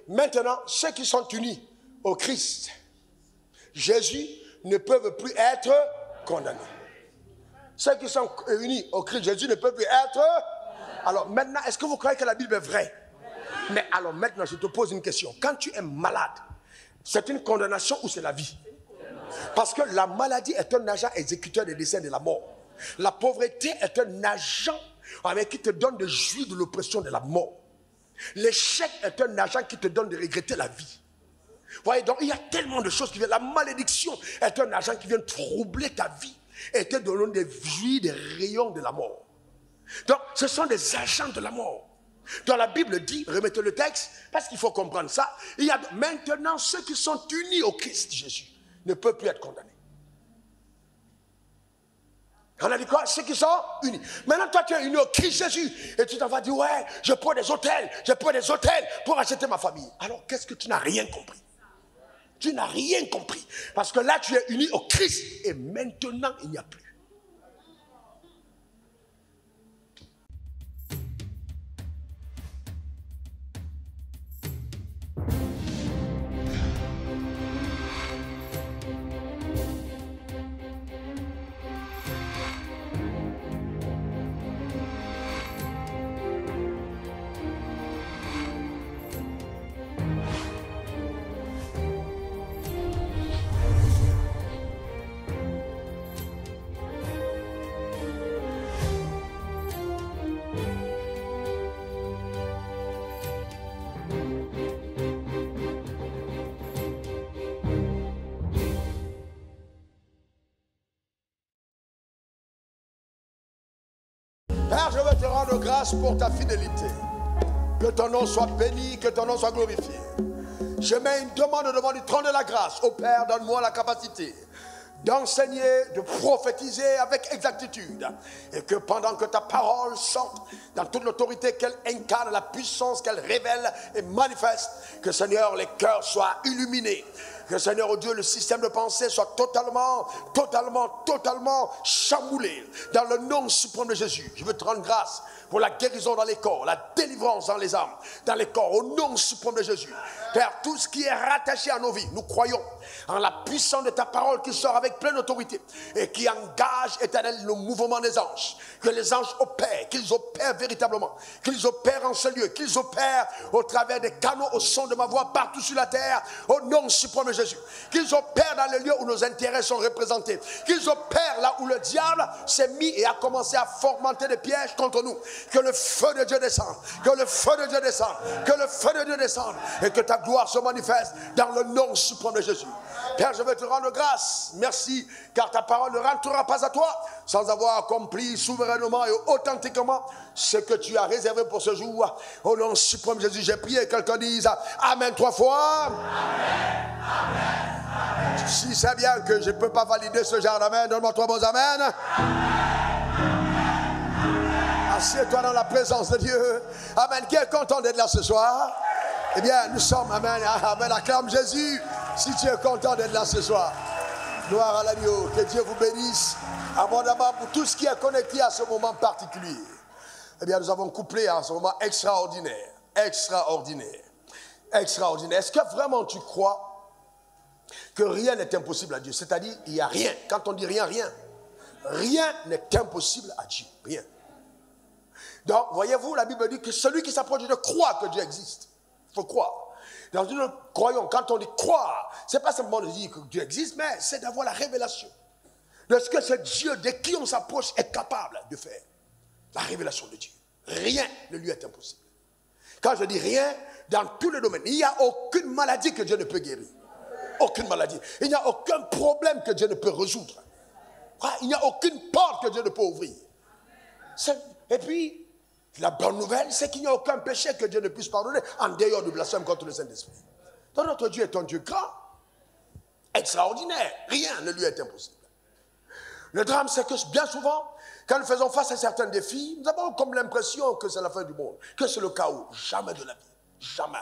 Maintenant, ceux qui sont unis au Christ, Jésus, ne peuvent plus être condamnés. Ceux qui sont unis au Christ Jésus ne peuvent plus être. Alors maintenant, est-ce que vous croyez que la Bible est vraie? Mais alors maintenant, je te pose une question. Quand tu es malade, c'est une condamnation ou c'est la vie? Parce que la maladie est un agent exécuteur des desseins de la mort. La pauvreté est un agent qui te donne de jouir de l'oppression de la mort. L'échec est un agent qui te donne de regretter la vie. Vous voyez, donc il y a tellement de choses qui viennent. La malédiction est un agent qui vient troubler ta vie et te donner des jouir des rayons de la mort. Donc ce sont des agents de la mort. Dans la Bible dit, remettez le texte, parce qu'il faut comprendre ça. Il y a maintenant ceux qui sont unis au Christ Jésus ne peuvent plus être condamnés. On a dit quoi? Ceux qui sont unis. Maintenant, toi, tu es uni au Christ Jésus. Et tu t'en vas dire, ouais, je prends des hôtels pour acheter ma famille. Alors, qu'est-ce que tu n'as rien compris? Tu n'as rien compris. Parce que là, tu es uni au Christ. Et maintenant, il n'y a plus. Père, je veux te rendre grâce pour ta fidélité. Que ton nom soit béni, que ton nom soit glorifié. Je mets une demande devant le trône de la grâce. Ô Père, donne-moi la capacité d'enseigner, de prophétiser avec exactitude. Et que pendant que ta parole sorte, dans toute l'autorité qu'elle incarne, la puissance qu'elle révèle et manifeste, que Seigneur, les cœurs soient illuminés. Que Seigneur, oh Dieu, le système de pensée soit totalement chamboulé. Dans le nom suprême de Jésus, je veux te rendre grâce pour la guérison dans les corps, la délivrance dans les âmes, dans les corps, au nom suprême de Jésus. Père, tout ce qui est rattaché à nos vies, nous croyons en la puissance de ta parole qui sort avec pleine autorité et qui engage, éternel, le mouvement des anges. Que les anges opèrent, qu'ils opèrent véritablement, qu'ils opèrent en ce lieu, qu'ils opèrent au travers des canaux au son de ma voix partout sur la terre, au nom suprême de Jésus. Qu'ils opèrent dans les lieux où nos intérêts sont représentés. Qu'ils opèrent là où le diable s'est mis et a commencé à fomenter des pièges contre nous. Que le feu de Dieu descende, que le feu de Dieu descende, que le feu de Dieu descende et que ta gloire se manifeste dans le nom suprême de Jésus. Père, je veux te rendre grâce. Merci, car ta parole ne rentrera pas à toi sans avoir accompli souverainement et authentiquement ce que tu as réservé pour ce jour. Au nom suprême de Jésus, j'ai prié. Quelqu'un dise Amen 3 fois. Amen, amen, amen. Si c'est bien que je ne peux pas valider ce genre d'amen, donne-moi 3 bons amen. Assieds-toi dans la présence de Dieu. Amen. Qui est content d'être là ce soir? Eh bien, nous sommes, amen, amen, acclame Jésus, si tu es content d'être là ce soir. Gloire à l'agneau, que Dieu vous bénisse abondamment pour tout ce qui est connecté à ce moment particulier. Eh bien, nous avons couplé à ce moment extraordinaire, extraordinaire, extraordinaire. Est-ce que vraiment tu crois que rien n'est impossible à Dieu? C'est-à-dire, il n'y a rien. Quand on dit rien, rien. Rien n'est impossible à Dieu, rien. Donc, voyez-vous, la Bible dit que celui qui s'approche de Dieu croit que Dieu existe. Il faut croire. Dans une croyons, quand on dit croire, ce n'est pas simplement de dire que Dieu existe, mais c'est d'avoir la révélation de ce que ce Dieu de qui on s'approche est capable de faire. La révélation de Dieu. Rien ne lui est impossible. Quand je dis rien, dans tous les domaines, il n'y a aucune maladie que Dieu ne peut guérir. Aucune maladie. Il n'y a aucun problème que Dieu ne peut résoudre. Il n'y a aucune porte que Dieu ne peut ouvrir. Et puis, la bonne nouvelle, c'est qu'il n'y a aucun péché que Dieu ne puisse pardonner en dehors du blasphème contre le Saint-Esprit. Donc notre Dieu est un Dieu grand, extraordinaire. Rien ne lui est impossible. Le drame, c'est que bien souvent, quand nous faisons face à certains défis, nous avons comme l'impression que c'est la fin du monde, que c'est le chaos. Jamais de la vie. Jamais.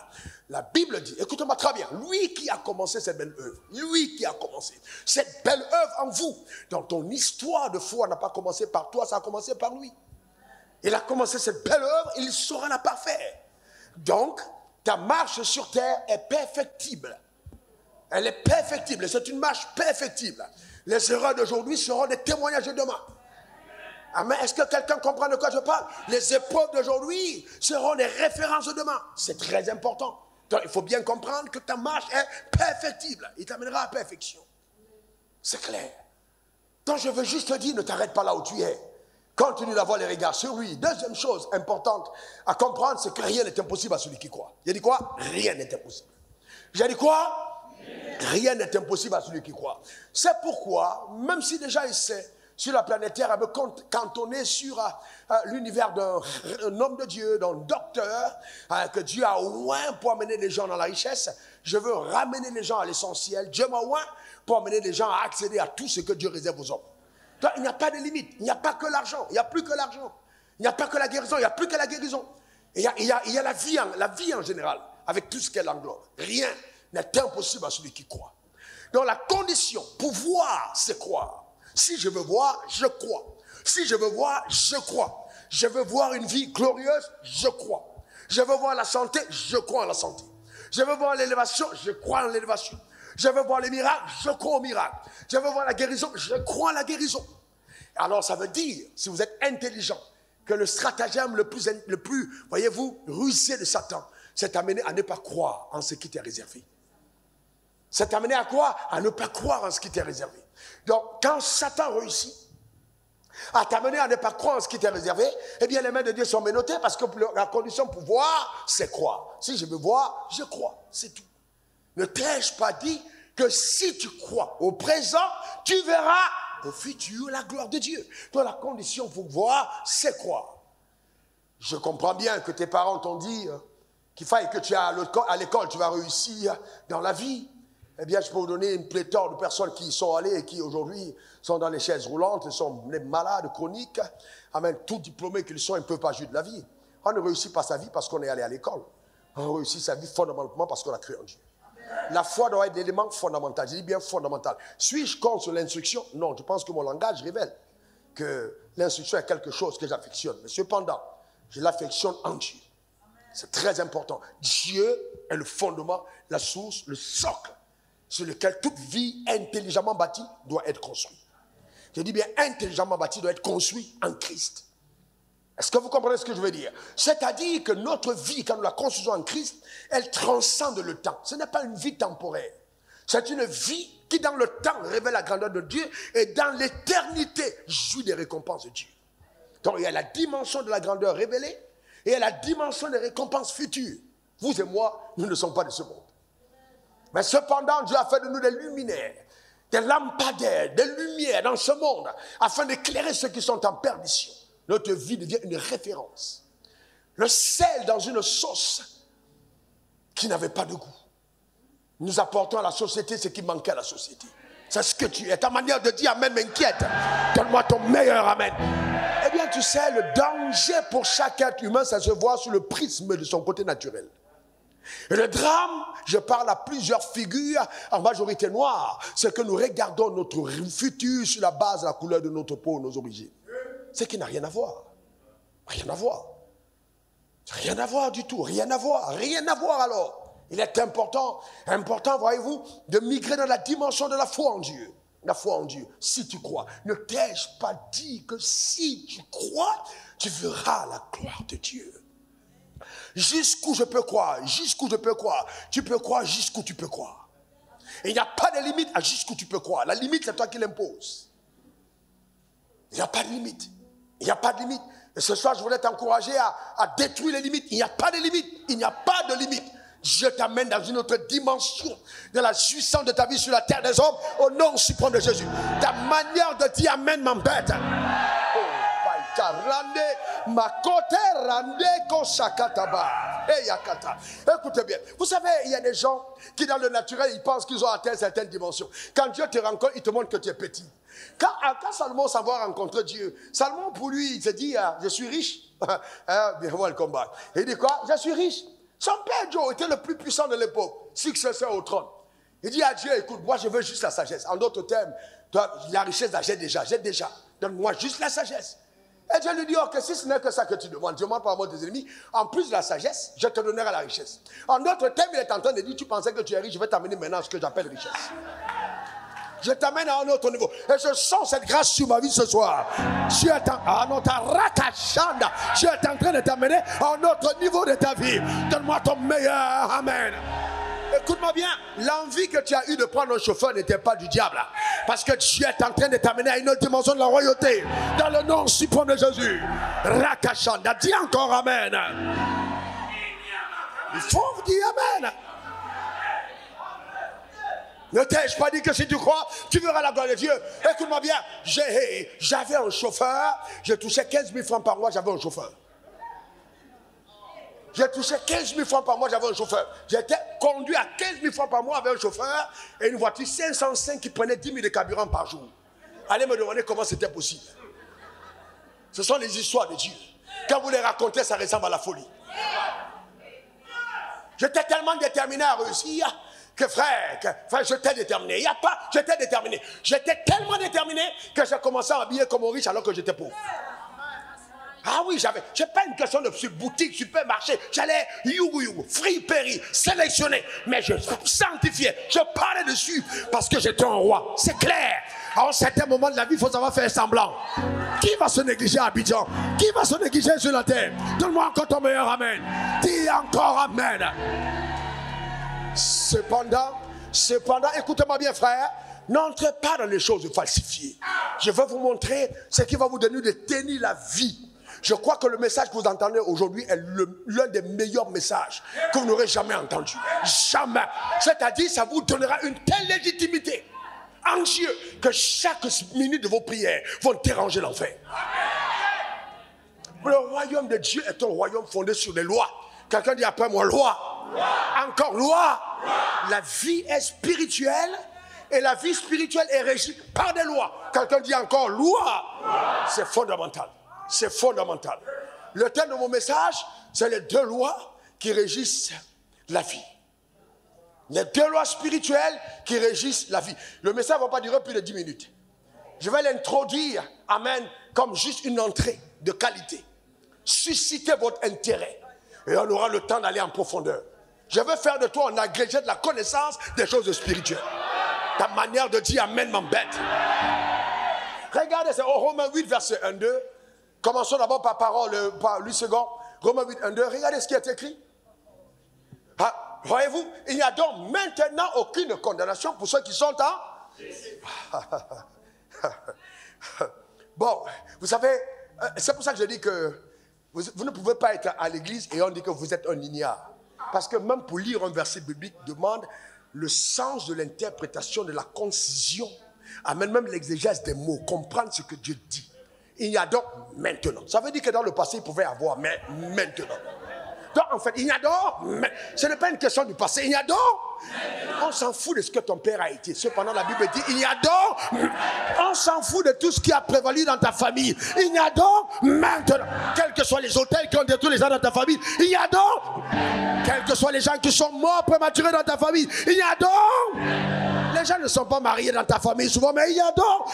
La Bible dit, écoutez-moi très bien, lui qui a commencé cette belle œuvre, lui qui a commencé cette belle œuvre en vous, dans ton histoire de foi n'a pas commencé par toi, ça a commencé par lui. Il a commencé cette belle œuvre, il saura la parfaire. Donc, Ta marche sur terre est perfectible. Elle est perfectible. C'est une marche perfectible. Les erreurs d'aujourd'hui seront des témoignages de demain. Amen. Est-ce que quelqu'un comprend de quoi je parle? Les épreuves d'aujourd'hui seront des références de demain. C'est très important. Donc, il faut bien comprendre que ta marche est perfectible. Il t'amènera à perfection. C'est clair. Donc, je veux juste te dire, ne t'arrête pas là où tu es. Continue d'avoir les regards sur lui. Deuxième chose importante à comprendre, c'est que rien n'est impossible à celui qui croit. J'ai dit quoi? Rien n'est impossible. J'ai dit quoi? Rien n'est impossible à celui qui croit. C'est pourquoi, même si déjà il sait, sur la planète Terre, elle me cantonner sur l'univers d'un homme de Dieu, d'un docteur, que Dieu a oint pour amener les gens dans la richesse. Je veux ramener les gens à l'essentiel. Dieu m'a oint pour amener les gens à accéder à tout ce que Dieu réserve aux hommes. Donc, il n'y a pas de limite. Il n'y a pas que l'argent. Il n'y a plus que l'argent. Il n'y a pas que la guérison. Il n'y a plus que la guérison. Il y a la vie en général, avec tout ce qu'elle englobe. Rien n'est impossible à celui qui croit. Donc la condition pour voir, c'est croire. Si je veux voir, je crois. Si je veux voir, je crois. Je veux voir une vie glorieuse, je crois. Je veux voir la santé, je crois en la santé. Je veux voir l'élévation, je crois en l'élévation. Je veux voir les miracles, je crois aux miracles. Je veux voir la guérison, je crois en la guérison. Alors ça veut dire, si vous êtes intelligent, que le stratagème le plus, voyez-vous, rusé de Satan, c'est amené à ne pas croire en ce qui t'est réservé. C'est amené à quoi? À ne pas croire en ce qui t'est réservé. Donc, quand Satan réussit à t'amener à ne pas croire en ce qui t'est réservé, eh bien, les mains de Dieu sont menottées parce que la condition pour voir, c'est croire. Si je veux voir, je crois. C'est tout. Ne t'ai-je pas dit que si tu crois au présent, tu verras au futur la gloire de Dieu. Donc, la condition pour voir, c'est croire. Je comprends bien que tes parents t'ont dit qu'il faille que tu ailles à l'école, tu vas réussir dans la vie. Eh bien, je peux vous donner une pléthore de personnes qui y sont allées et qui aujourd'hui sont dans les chaises roulantes, ils sont malades, chroniques. Amen, tout diplômés qu'ils sont, ils ne peuvent pas jouir de la vie. On ne réussit pas sa vie parce qu'on est allé à l'école. On réussit sa vie fondamentalement parce qu'on a cru en Dieu. La foi doit être l'élément fondamental. Je dis bien fondamental. Suis-je contre l'instruction? Non, je pense que mon langage révèle que l'instruction est quelque chose que j'affectionne. Mais cependant, je l'affectionne en Dieu. C'est très important. Dieu est le fondement, la source, le socle sur lequel toute vie intelligemment bâtie doit être construite. Je dis bien intelligemment bâtie doit être construite en Christ. Est-ce que vous comprenez ce que je veux dire? C'est-à-dire que notre vie, quand nous la construisons en Christ, elle transcende le temps. Ce n'est pas une vie temporaire. C'est une vie qui, dans le temps, révèle la grandeur de Dieu et dans l'éternité, jouit des récompenses de Dieu. Donc, il y a la dimension de la grandeur révélée et il y a la dimension des récompenses futures. Vous et moi, nous ne sommes pas de ce monde. Mais cependant, Dieu a fait de nous des luminaires, des lampadaires, des lumières dans ce monde, afin d'éclairer ceux qui sont en perdition. Notre vie devient une référence. Le sel dans une sauce qui n'avait pas de goût. Nous apportons à la société ce qui manquait à la société. C'est ce que tu es. Ta manière de dire amen m'inquiète. Donne-moi ton meilleur amen. Eh bien, tu sais, le danger pour chaque être humain, ça se voit sous le prisme de son côté naturel. Et le drame, je parle à plusieurs figures, en majorité noires, c'est que nous regardons notre futur sur la base de la couleur de notre peau, nos origines. Ce qui n'a rien à voir. Rien à voir. Rien à voir du tout. Rien à voir. Rien à voir alors. Il est important, voyez-vous, de migrer dans la dimension de la foi en Dieu. La foi en Dieu, si tu crois. Ne t'ai-je pas dit que si tu crois, tu verras la gloire de Dieu? Jusqu'où je peux croire, jusqu'où je peux croire. Tu peux croire jusqu'où tu peux croire. Et il n'y a pas de limite à jusqu'où tu peux croire. La limite, c'est toi qui l'imposes. Il n'y a pas de limite. Il n'y a pas de limite. Et ce soir, je voulais t'encourager à détruire les limites. Il n'y a pas de limite. Il n'y a pas de limite. Dieu t'amène dans une autre dimension de la jouissance de ta vie sur la terre des hommes au nom suprême de Jésus. Ta manière de dire amen m'embête. Écoutez bien, vous savez, il y a des gens qui dans le naturel, ils pensent qu'ils ont atteint certaines dimensions. Quand Dieu te rencontre, il te montre que tu es petit. Quand Salomon s'en va rencontrer Dieu, Salomon pour lui, il se dit, je suis riche. Bien voir le combat. Il dit quoi? Je suis riche. Son père Joe était le plus puissant de l'époque, successeur au trône. Il dit à Dieu, écoute, moi je veux juste la sagesse. En d'autres termes, toi, la richesse, j'ai déjà. Donne-moi juste la sagesse. Et Dieu lui dit, ok, si ce n'est que ça que tu demandes, demande par moi tes ennemis, en plus de la sagesse, je te donnerai la richesse. En d'autres termes, il est en train de dire, tu pensais que tu es riche, je vais t'amener maintenant à ce que j'appelle richesse. Je t'amène à un autre niveau. Et je sens cette grâce sur ma vie ce soir. Tu es en train de t'amener à un autre niveau de ta vie. Donne-moi ton meilleur. Amen. Écoute-moi bien, l'envie que tu as eue de prendre un chauffeur n'était pas du diable. Parce que tu es en train de t'amener à une autre dimension de la royauté. Dans le nom suprême de Jésus. Rakashanda, dis encore Amen. Il faut vous dire Amen. Ne t'ai-je pas dit que si tu crois, tu verras la gloire de Dieu? Écoute-moi bien, j'avais un chauffeur, je touchais 15 000 francs par mois, j'avais un chauffeur. J'ai touché 15 000 francs par mois, j'avais un chauffeur. J'étais conduit à 15 000 francs par mois avec un chauffeur et une voiture 505 qui prenait 10 000 de carburant par jour. Allez me demander comment c'était possible. Ce sont les histoires de Dieu. Quand vous les racontez, ça ressemble à la folie. J'étais tellement déterminé à réussir que frère, j'étais déterminé. Il n'y a pas, j'étais déterminé. J'étais tellement déterminé que j'ai commencé à m'habiller comme un riche alors que j'étais pauvre. Ah oui, c'est pas une question de boutique, supermarché. J'allais friperie, sélectionner. Mais je sanctifiais, je parlais dessus parce que j'étais un roi. C'est clair. À un certain moment de la vie, il faut savoir faire semblant. Qui va se négliger à Abidjan? Qui va se négliger sur la terre? Donne-moi encore ton meilleur Amen. Dis encore Amen. Cependant, écoutez-moi bien, frère. N'entrez pas dans les choses falsifiées. Je vais vous montrer ce qui va vous donner de tenir la vie. Je crois que le message que vous entendez aujourd'hui est l'un des meilleurs messages que vous n'aurez jamais entendu. Jamais. C'est-à-dire, ça vous donnera une telle légitimité en Dieu que chaque minute de vos prières vont déranger l'enfer. Le royaume de Dieu est un royaume fondé sur les lois. Quelqu'un dit après moi, loi. Encore loi. La vie est spirituelle et la vie spirituelle est régie par des lois. Quelqu'un dit encore loi. C'est fondamental. C'est fondamental. Le thème de mon message, c'est les deux lois qui régissent la vie. Les deux lois spirituelles qui régissent la vie. Le message ne va pas durer plus de 10 minutes. Je vais l'introduire, amen, comme juste une entrée de qualité. Suscitez votre intérêt et on aura le temps d'aller en profondeur. Je vais faire de toi un agrégé de la connaissance des choses spirituelles. Ta manière de dire amen m'embête. Regardez, c'est au Romains 8, verset 1-2. Commençons d'abord par parole, par lui second. Romains 8, 1-2. Regardez ce qui est écrit. Ah, voyez-vous, il n'y a donc maintenant aucune condamnation pour ceux qui sont en... Bon, vous savez, c'est pour ça que je dis que vous ne pouvez pas être à l'église et on dit que vous êtes un ignare. Parce que même pour lire un verset biblique demande le sens de l'interprétation, de la concision, amène même l'exégèse des mots, comprendre ce que Dieu dit. Il y a donc maintenant. Ça veut dire que dans le passé, il pouvait y avoir, mais maintenant. Donc, en fait, il y a donc, ce n'est pas une question du passé, il y a donc. On s'en fout de ce que ton père a été. Cependant, la Bible dit, il y a donc. On s'en fout de tout ce qui a prévalu dans ta famille. Il y a donc maintenant. Quels que soient les hôtels qui ont détruit les gens dans ta famille, il y a donc. Quels que soient les gens qui sont morts prématurés dans ta famille, il y a donc. Les gens ne sont pas mariés dans ta famille souvent, mais il y a donc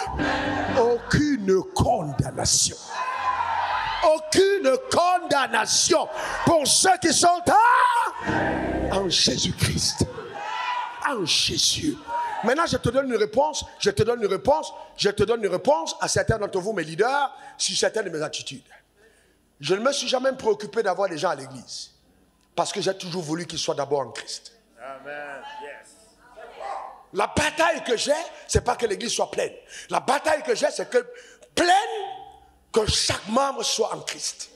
aucune condamnation. Aucune condamnation pour ceux qui sont en Jésus-Christ. En Jésus. Maintenant, je te donne une réponse à certains d'entre vous, mes leaders, sur certaines de mes attitudes. Je ne me suis jamais préoccupé d'avoir des gens à l'église. Parce que j'ai toujours voulu qu'ils soient d'abord en Christ. Amen. Yes. La bataille que j'ai, c'est pas que l'église soit pleine. La bataille que j'ai, c'est que que chaque membre soit en Christ.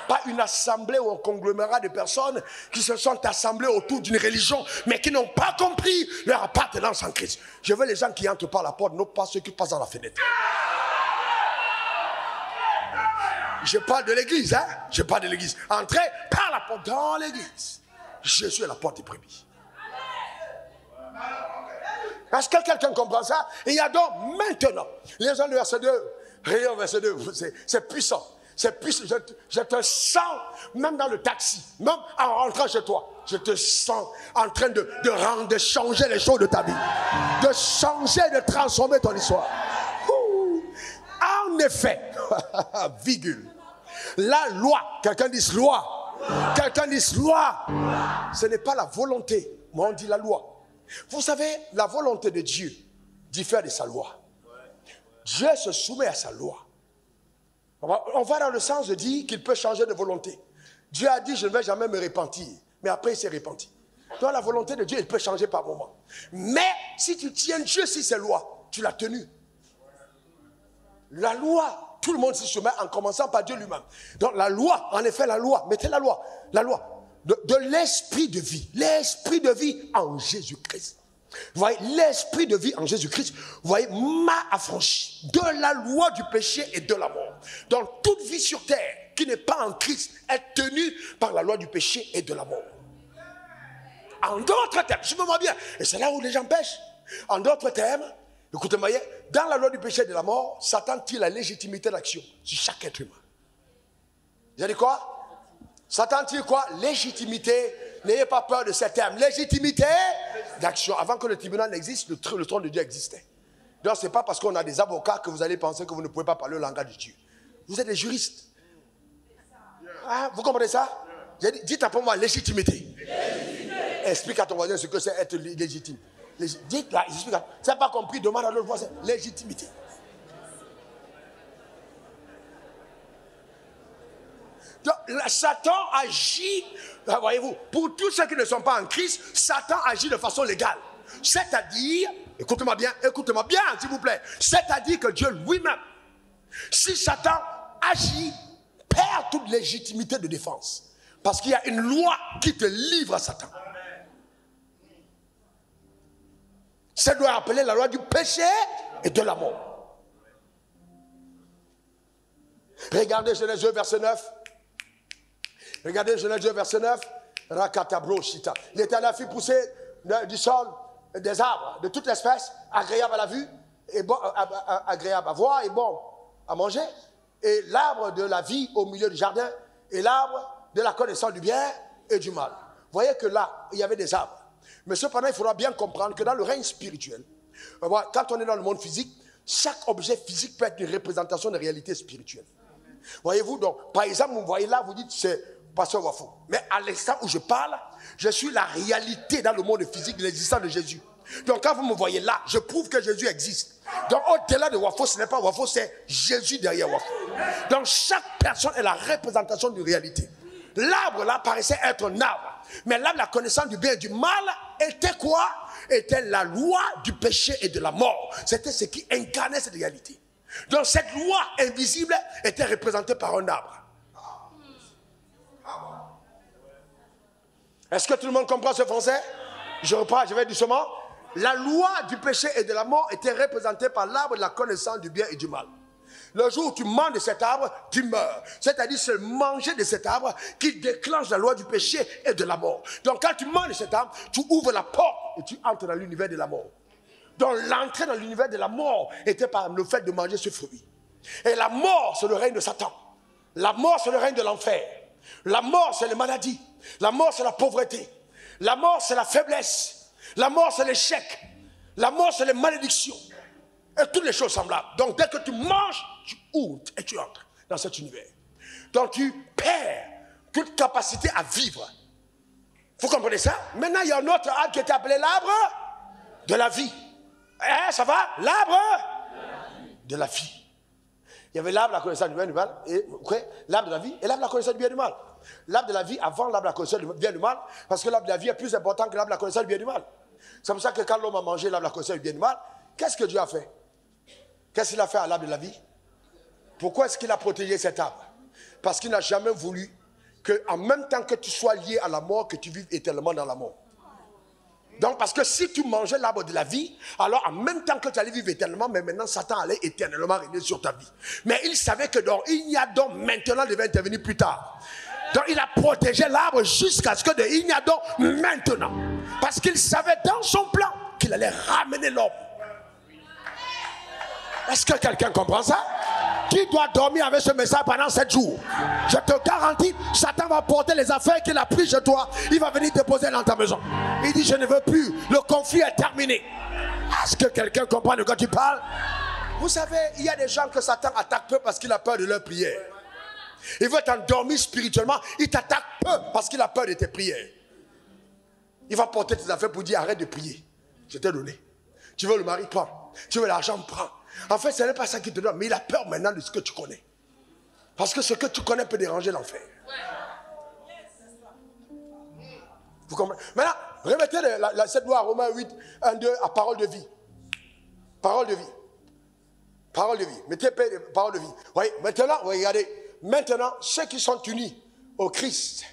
Pas une assemblée ou un conglomérat de personnes qui se sont assemblées autour d'une religion, mais qui n'ont pas compris leur appartenance en Christ. Je veux les gens qui entrent par la porte, non pas ceux qui passent dans la fenêtre. Je parle de l'église, hein? Je parle de l'église. Entrez par la porte dans l'église. Jésus est la porte des brebis. Est-ce que quelqu'un comprend ça? Il y a donc maintenant, les gens du verset 2, rien verset 2, c'est puissant. C'est puissant. Je te sens, même dans le taxi, même en rentrant chez toi, je te sens en train de changer les choses de ta vie. De changer, de transformer ton histoire. En effet, virgule, la loi, quelqu'un dit loi, quelqu'un dit loi, ce n'est pas la volonté, moi on dit la loi. Vous savez, la volonté de Dieu diffère de sa loi. Dieu se soumet à sa loi. On va dans le sens de dire qu'il peut changer de volonté. Dieu a dit, je ne vais jamais me repentir. Mais après, il s'est repenti. Donc la volonté de Dieu, il peut changer par moment. Mais si tu tiens Dieu sur ses lois, tu l'as tenu. La loi, tout le monde s'y soumet en commençant par Dieu lui-même. Donc la loi, en effet la loi, mettez la loi de l'esprit de vie en Jésus-Christ. Vous voyez, l'esprit de vie en Jésus-Christ, vous voyez, m'a affranchi de la loi du péché et de la mort. Donc toute vie sur terre qui n'est pas en Christ est tenue par la loi du péché et de la mort. En d'autres termes, je me vois bien, et c'est là où les gens pêchent. En d'autres termes, écoutez-moi, dans la loi du péché et de la mort, Satan tire la légitimité d'action sur chaque être humain. Vous avez dit quoi? Satan tire quoi? Légitimité. N'ayez pas peur de ces termes. Légitimité d'action. Avant que le tribunal n'existe, le trône de Dieu existait. Donc ce n'est pas parce qu'on a des avocats que vous allez penser que vous ne pouvez pas parler le langage de Dieu. Vous êtes des juristes. Ah, vous comprenez ça? Dites après moi légitimité. Explique à ton voisin ce que c'est être légitime. Dites là, explique. Si tu n'as pas compris, demande à l'autre voisin. Légitimité. Donc, Satan agit, voyez-vous, pour tous ceux qui ne sont pas en Christ, Satan agit de façon légale. C'est-à-dire, écoutez-moi bien, s'il vous plaît. C'est-à-dire que Dieu lui-même, si Satan agit, perd toute légitimité de défense. Parce qu'il y a une loi qui te livre à Satan. Ça doit appeler la loi du péché et de la mort. Regardez Genèse 2, verset 9. Regardez Genèse 2, verset 9. Rakatabro Shita. L'Éternel fit pousser du sol des arbres de toute espèce, agréables à la vue, et bon, agréables à voir et bon à manger. Et l'arbre de la vie au milieu du jardin, et l'arbre de la connaissance du bien et du mal. Vous voyez que là, il y avait des arbres. Mais cependant, il faudra bien comprendre que dans le règne spirituel, quand on est dans le monde physique, chaque objet physique peut être une représentation de réalité spirituelle. Voyez-vous, donc, par exemple, vous voyez là, vous dites, c'est Pasteur Wafo. Mais à l'instant où je parle, je suis la réalité dans le monde physique de l'existence de Jésus. Donc, quand vous me voyez là, je prouve que Jésus existe. Donc, au-delà de Wafo, ce n'est pas Wafo, c'est Jésus derrière Wafo. Donc, chaque personne est la représentation d'une réalité. L'arbre là paraissait être un arbre. Mais l'arbre, la connaissance du bien et du mal, était quoi? Était la loi du péché et de la mort. C'était ce qui incarnait cette réalité. Donc cette loi invisible était représentée par un arbre. Est-ce que tout le monde comprend ce français? Je reprends, je vais doucement. La loi du péché et de la mort était représentée par l'arbre de la connaissance du bien et du mal. Le jour où tu manges de cet arbre, tu meurs. C'est-à-dire c'est manger de cet arbre qui déclenche la loi du péché et de la mort. Donc quand tu manges de cet arbre, tu ouvres la porte et tu entres dans l'univers de la mort. Donc l'entrée dans l'univers de la mort était par le fait de manger ce fruit. Et la mort, c'est le règne de Satan. La mort, c'est le règne de l'enfer. La mort, c'est les maladies. La mort, c'est la pauvreté. La mort, c'est la faiblesse. La mort, c'est l'échec. La mort, c'est les malédictions. Et toutes les choses semblables. Donc dès que tu manges, tu ouvres et tu entres dans cet univers. Donc tu perds toute capacité à vivre. Vous comprenez ça? Maintenant, il y a un autre arbre qui est appelé l'arbre de la vie. Eh, ça va? L'arbre de la vie. Il y avait l'arbre de la connaissance du bien et du mal, et l'arbre de la vie et l'arbre de la connaissance du bien et du mal. L'arbre de la vie avant l'arbre de la connaissance du bien et du mal, parce que l'arbre de la vie est plus important que l'arbre de la connaissance du bien et du mal. C'est pour ça que quand l'homme a mangé l'arbre de la connaissance du bien et du mal, qu'est-ce que Dieu a fait? Qu'est-ce qu'il a fait à l'arbre de la vie? Pourquoi est-ce qu'il a protégé cet arbre? Parce qu'il n'a jamais voulu qu'en même temps que tu sois lié à la mort, que tu vives éternellement dans la mort. Donc parce que si tu mangeais l'arbre de la vie, alors en même temps que tu allais vivre éternellement, mais maintenant Satan allait éternellement régner sur ta vie. Mais il savait que donc il y a donc maintenant devait intervenir plus tard. Donc il a protégé l'arbre jusqu'à ce que de il y a donc maintenant. Parce qu'il savait dans son plan qu'il allait ramener l'homme. Est-ce que quelqu'un comprend ça? Qui doit dormir avec ce message pendant 7 jours? Je te garantis, Satan va porter les affaires qu'il a prises chez toi. Il va venir déposer dans ta maison. Il dit, je ne veux plus. Le conflit est terminé. Est-ce que quelqu'un comprend de quoi tu parles? Vous savez, il y a des gens que Satan attaque peu parce qu'il a peur de leur prière. Il veut t'endormir spirituellement, il t'attaque peu parce qu'il a peur de tes prières. Il va porter tes affaires pour dire arrête de prier. Je t'ai donné. Tu veux le mari, prends. Tu veux l'argent, prends. En fait, ce n'est pas ça qu'il te donne, mais il a peur maintenant de ce que tu connais. Parce que ce que tu connais peut déranger l'enfer. Vous comprenez? Maintenant, remettez cette loi à Romains 8, 1, 2 à parole de vie. Parole de vie. Parole de vie. Mettez parole de vie. Oui, maintenant, regardez. Maintenant, ceux qui sont unis au Christ,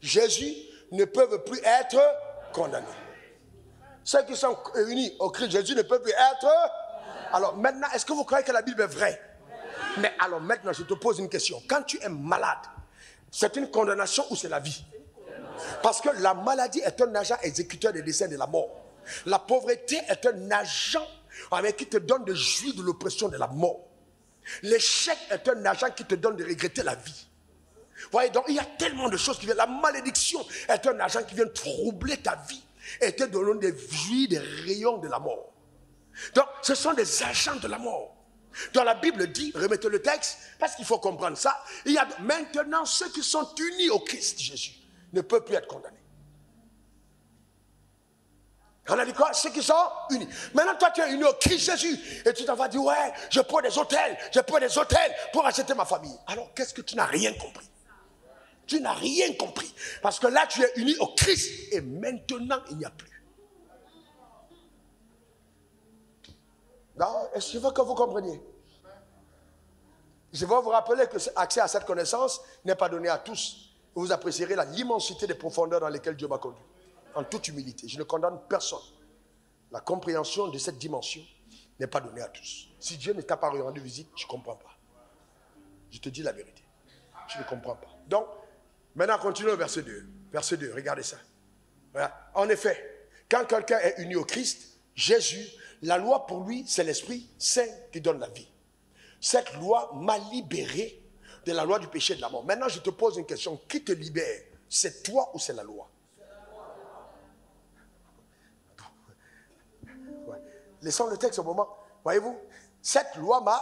Jésus, ne peuvent plus être condamnés. Ceux qui sont unis au Christ, Jésus, ne peuvent plus être. Alors maintenant, est-ce que vous croyez que la Bible est vraie? Mais alors maintenant, je te pose une question. Quand tu es malade, c'est une condamnation ou c'est la vie? Parce que la maladie est un agent exécuteur des desseins de la mort. La pauvreté est un agent qui te donne de jouir de l'oppression de la mort. L'échec est un agent qui te donne de regretter la vie. Vous voyez, donc il y a tellement de choses qui viennent. La malédiction est un agent qui vient troubler ta vie et te donner des jouir des rayons de la mort. Donc ce sont des agents de la mort. Dans la Bible dit, remettez le texte, parce qu'il faut comprendre ça. Il y a maintenant ceux qui sont unis au Christ Jésus ne peuvent plus être condamnés. On a dit quoi? Ceux qui sont unis. Maintenant, toi, tu es uni au Christ Jésus. Et tu t'en vas dire, ouais, je prends des hôtels pour acheter ma famille. Alors, qu'est-ce que tu n'as rien compris? Tu n'as rien compris. Parce que là, tu es uni au Christ. Et maintenant, il n'y a plus. Non, je veux que vous compreniez. Je veux vous rappeler que l'accès à cette connaissance n'est pas donné à tous. Vous apprécierez l'immensité des profondeurs dans lesquelles Dieu m'a conduit. En toute humilité. Je ne condamne personne. La compréhension de cette dimension n'est pas donnée à tous. Si Dieu ne t'a pas rendu visite, je ne comprends pas. Je te dis la vérité. Je ne comprends pas. Donc, maintenant, continuons au verset 2. Verset 2, regardez ça. Voilà. En effet, quand quelqu'un est uni au Christ, Jésus, la loi pour lui, c'est l'Esprit Saint qui donne la vie. Cette loi m'a libéré de la loi du péché et de la mort. Maintenant, je te pose une question. Qui te libère? C'est toi ou c'est la loi? Ouais. Laissons le texte au moment. Voyez-vous, cette loi m'a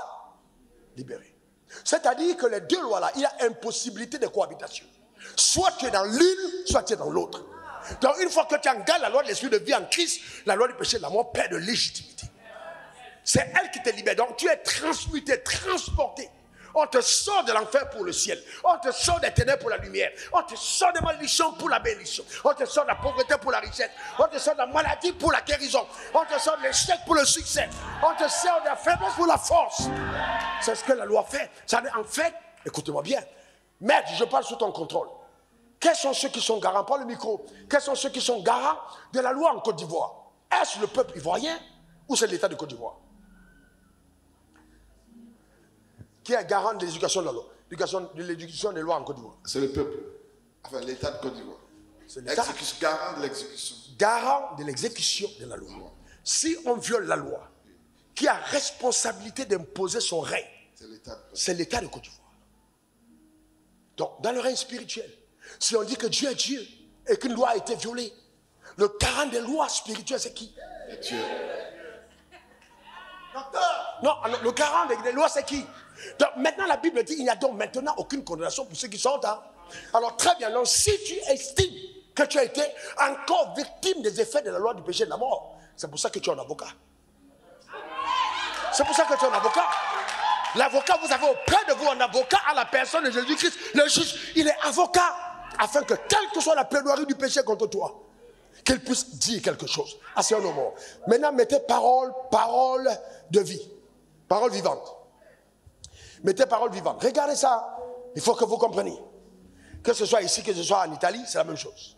libéré. C'est-à-dire que les deux lois-là, il y a impossibilité de cohabitation. Soit tu es dans l'une, soit tu es dans l'autre. Donc, une fois que tu engages la loi de l'esprit de vie en Christ, la loi du péché et de la mort perd de légitimité. C'est elle qui te libère. Donc, tu es transmuté, transporté. On te sort de l'enfer pour le ciel. On te sort des ténèbres pour la lumière. On te sort des malédictions pour la bénédiction. On te sort de la pauvreté pour la richesse. On te sort de la maladie pour la guérison. On te sort de l'échec pour le succès. On te sort de la faiblesse pour la force. C'est ce que la loi fait. Ça, en fait, écoutez-moi bien. Maître, je parle sous ton contrôle. Quels sont ceux qui sont garants? Prends le micro. Quels sont ceux qui sont garants de la loi en Côte d'Ivoire? Est-ce le peuple ivoirien ou c'est l'État de Côte d'Ivoire? Qui est garant de l'éducation de la loi? De l'éducation des lois en Côte d'Ivoire? C'est le peuple. Enfin, l'État de Côte d'Ivoire. C'est l'État. Garant de l'exécution. Garant de l'exécution de la loi. Si on viole la loi, qui a responsabilité d'imposer son règne? C'est l'État de Côte d'Ivoire. Donc, dans le règne spirituel, si on dit que Dieu est Dieu et qu'une loi a été violée, le garant des lois spirituelles, c'est qui? Dieu. Non, le garant des lois, c'est qui? Donc maintenant la Bible dit il n'y a donc maintenant aucune condamnation pour ceux qui sont là. Alors très bien, donc si tu estimes que tu as été encore victime des effets de la loi du péché et de la mort, c'est pour ça que tu es un avocat. C'est pour ça que tu es un avocat. L'avocat, vous avez auprès de vous un avocat à la personne de Jésus-Christ. Le juge, il est avocat afin que quelle que soit la plaidoirie du péché contre toi, qu'il puisse dire quelque chose à ce moment. Maintenant, mettez parole de vie. Parole vivante. Mettez parole vivante. Regardez ça. Il faut que vous compreniez. Que ce soit ici, que ce soit en Italie, c'est la même chose.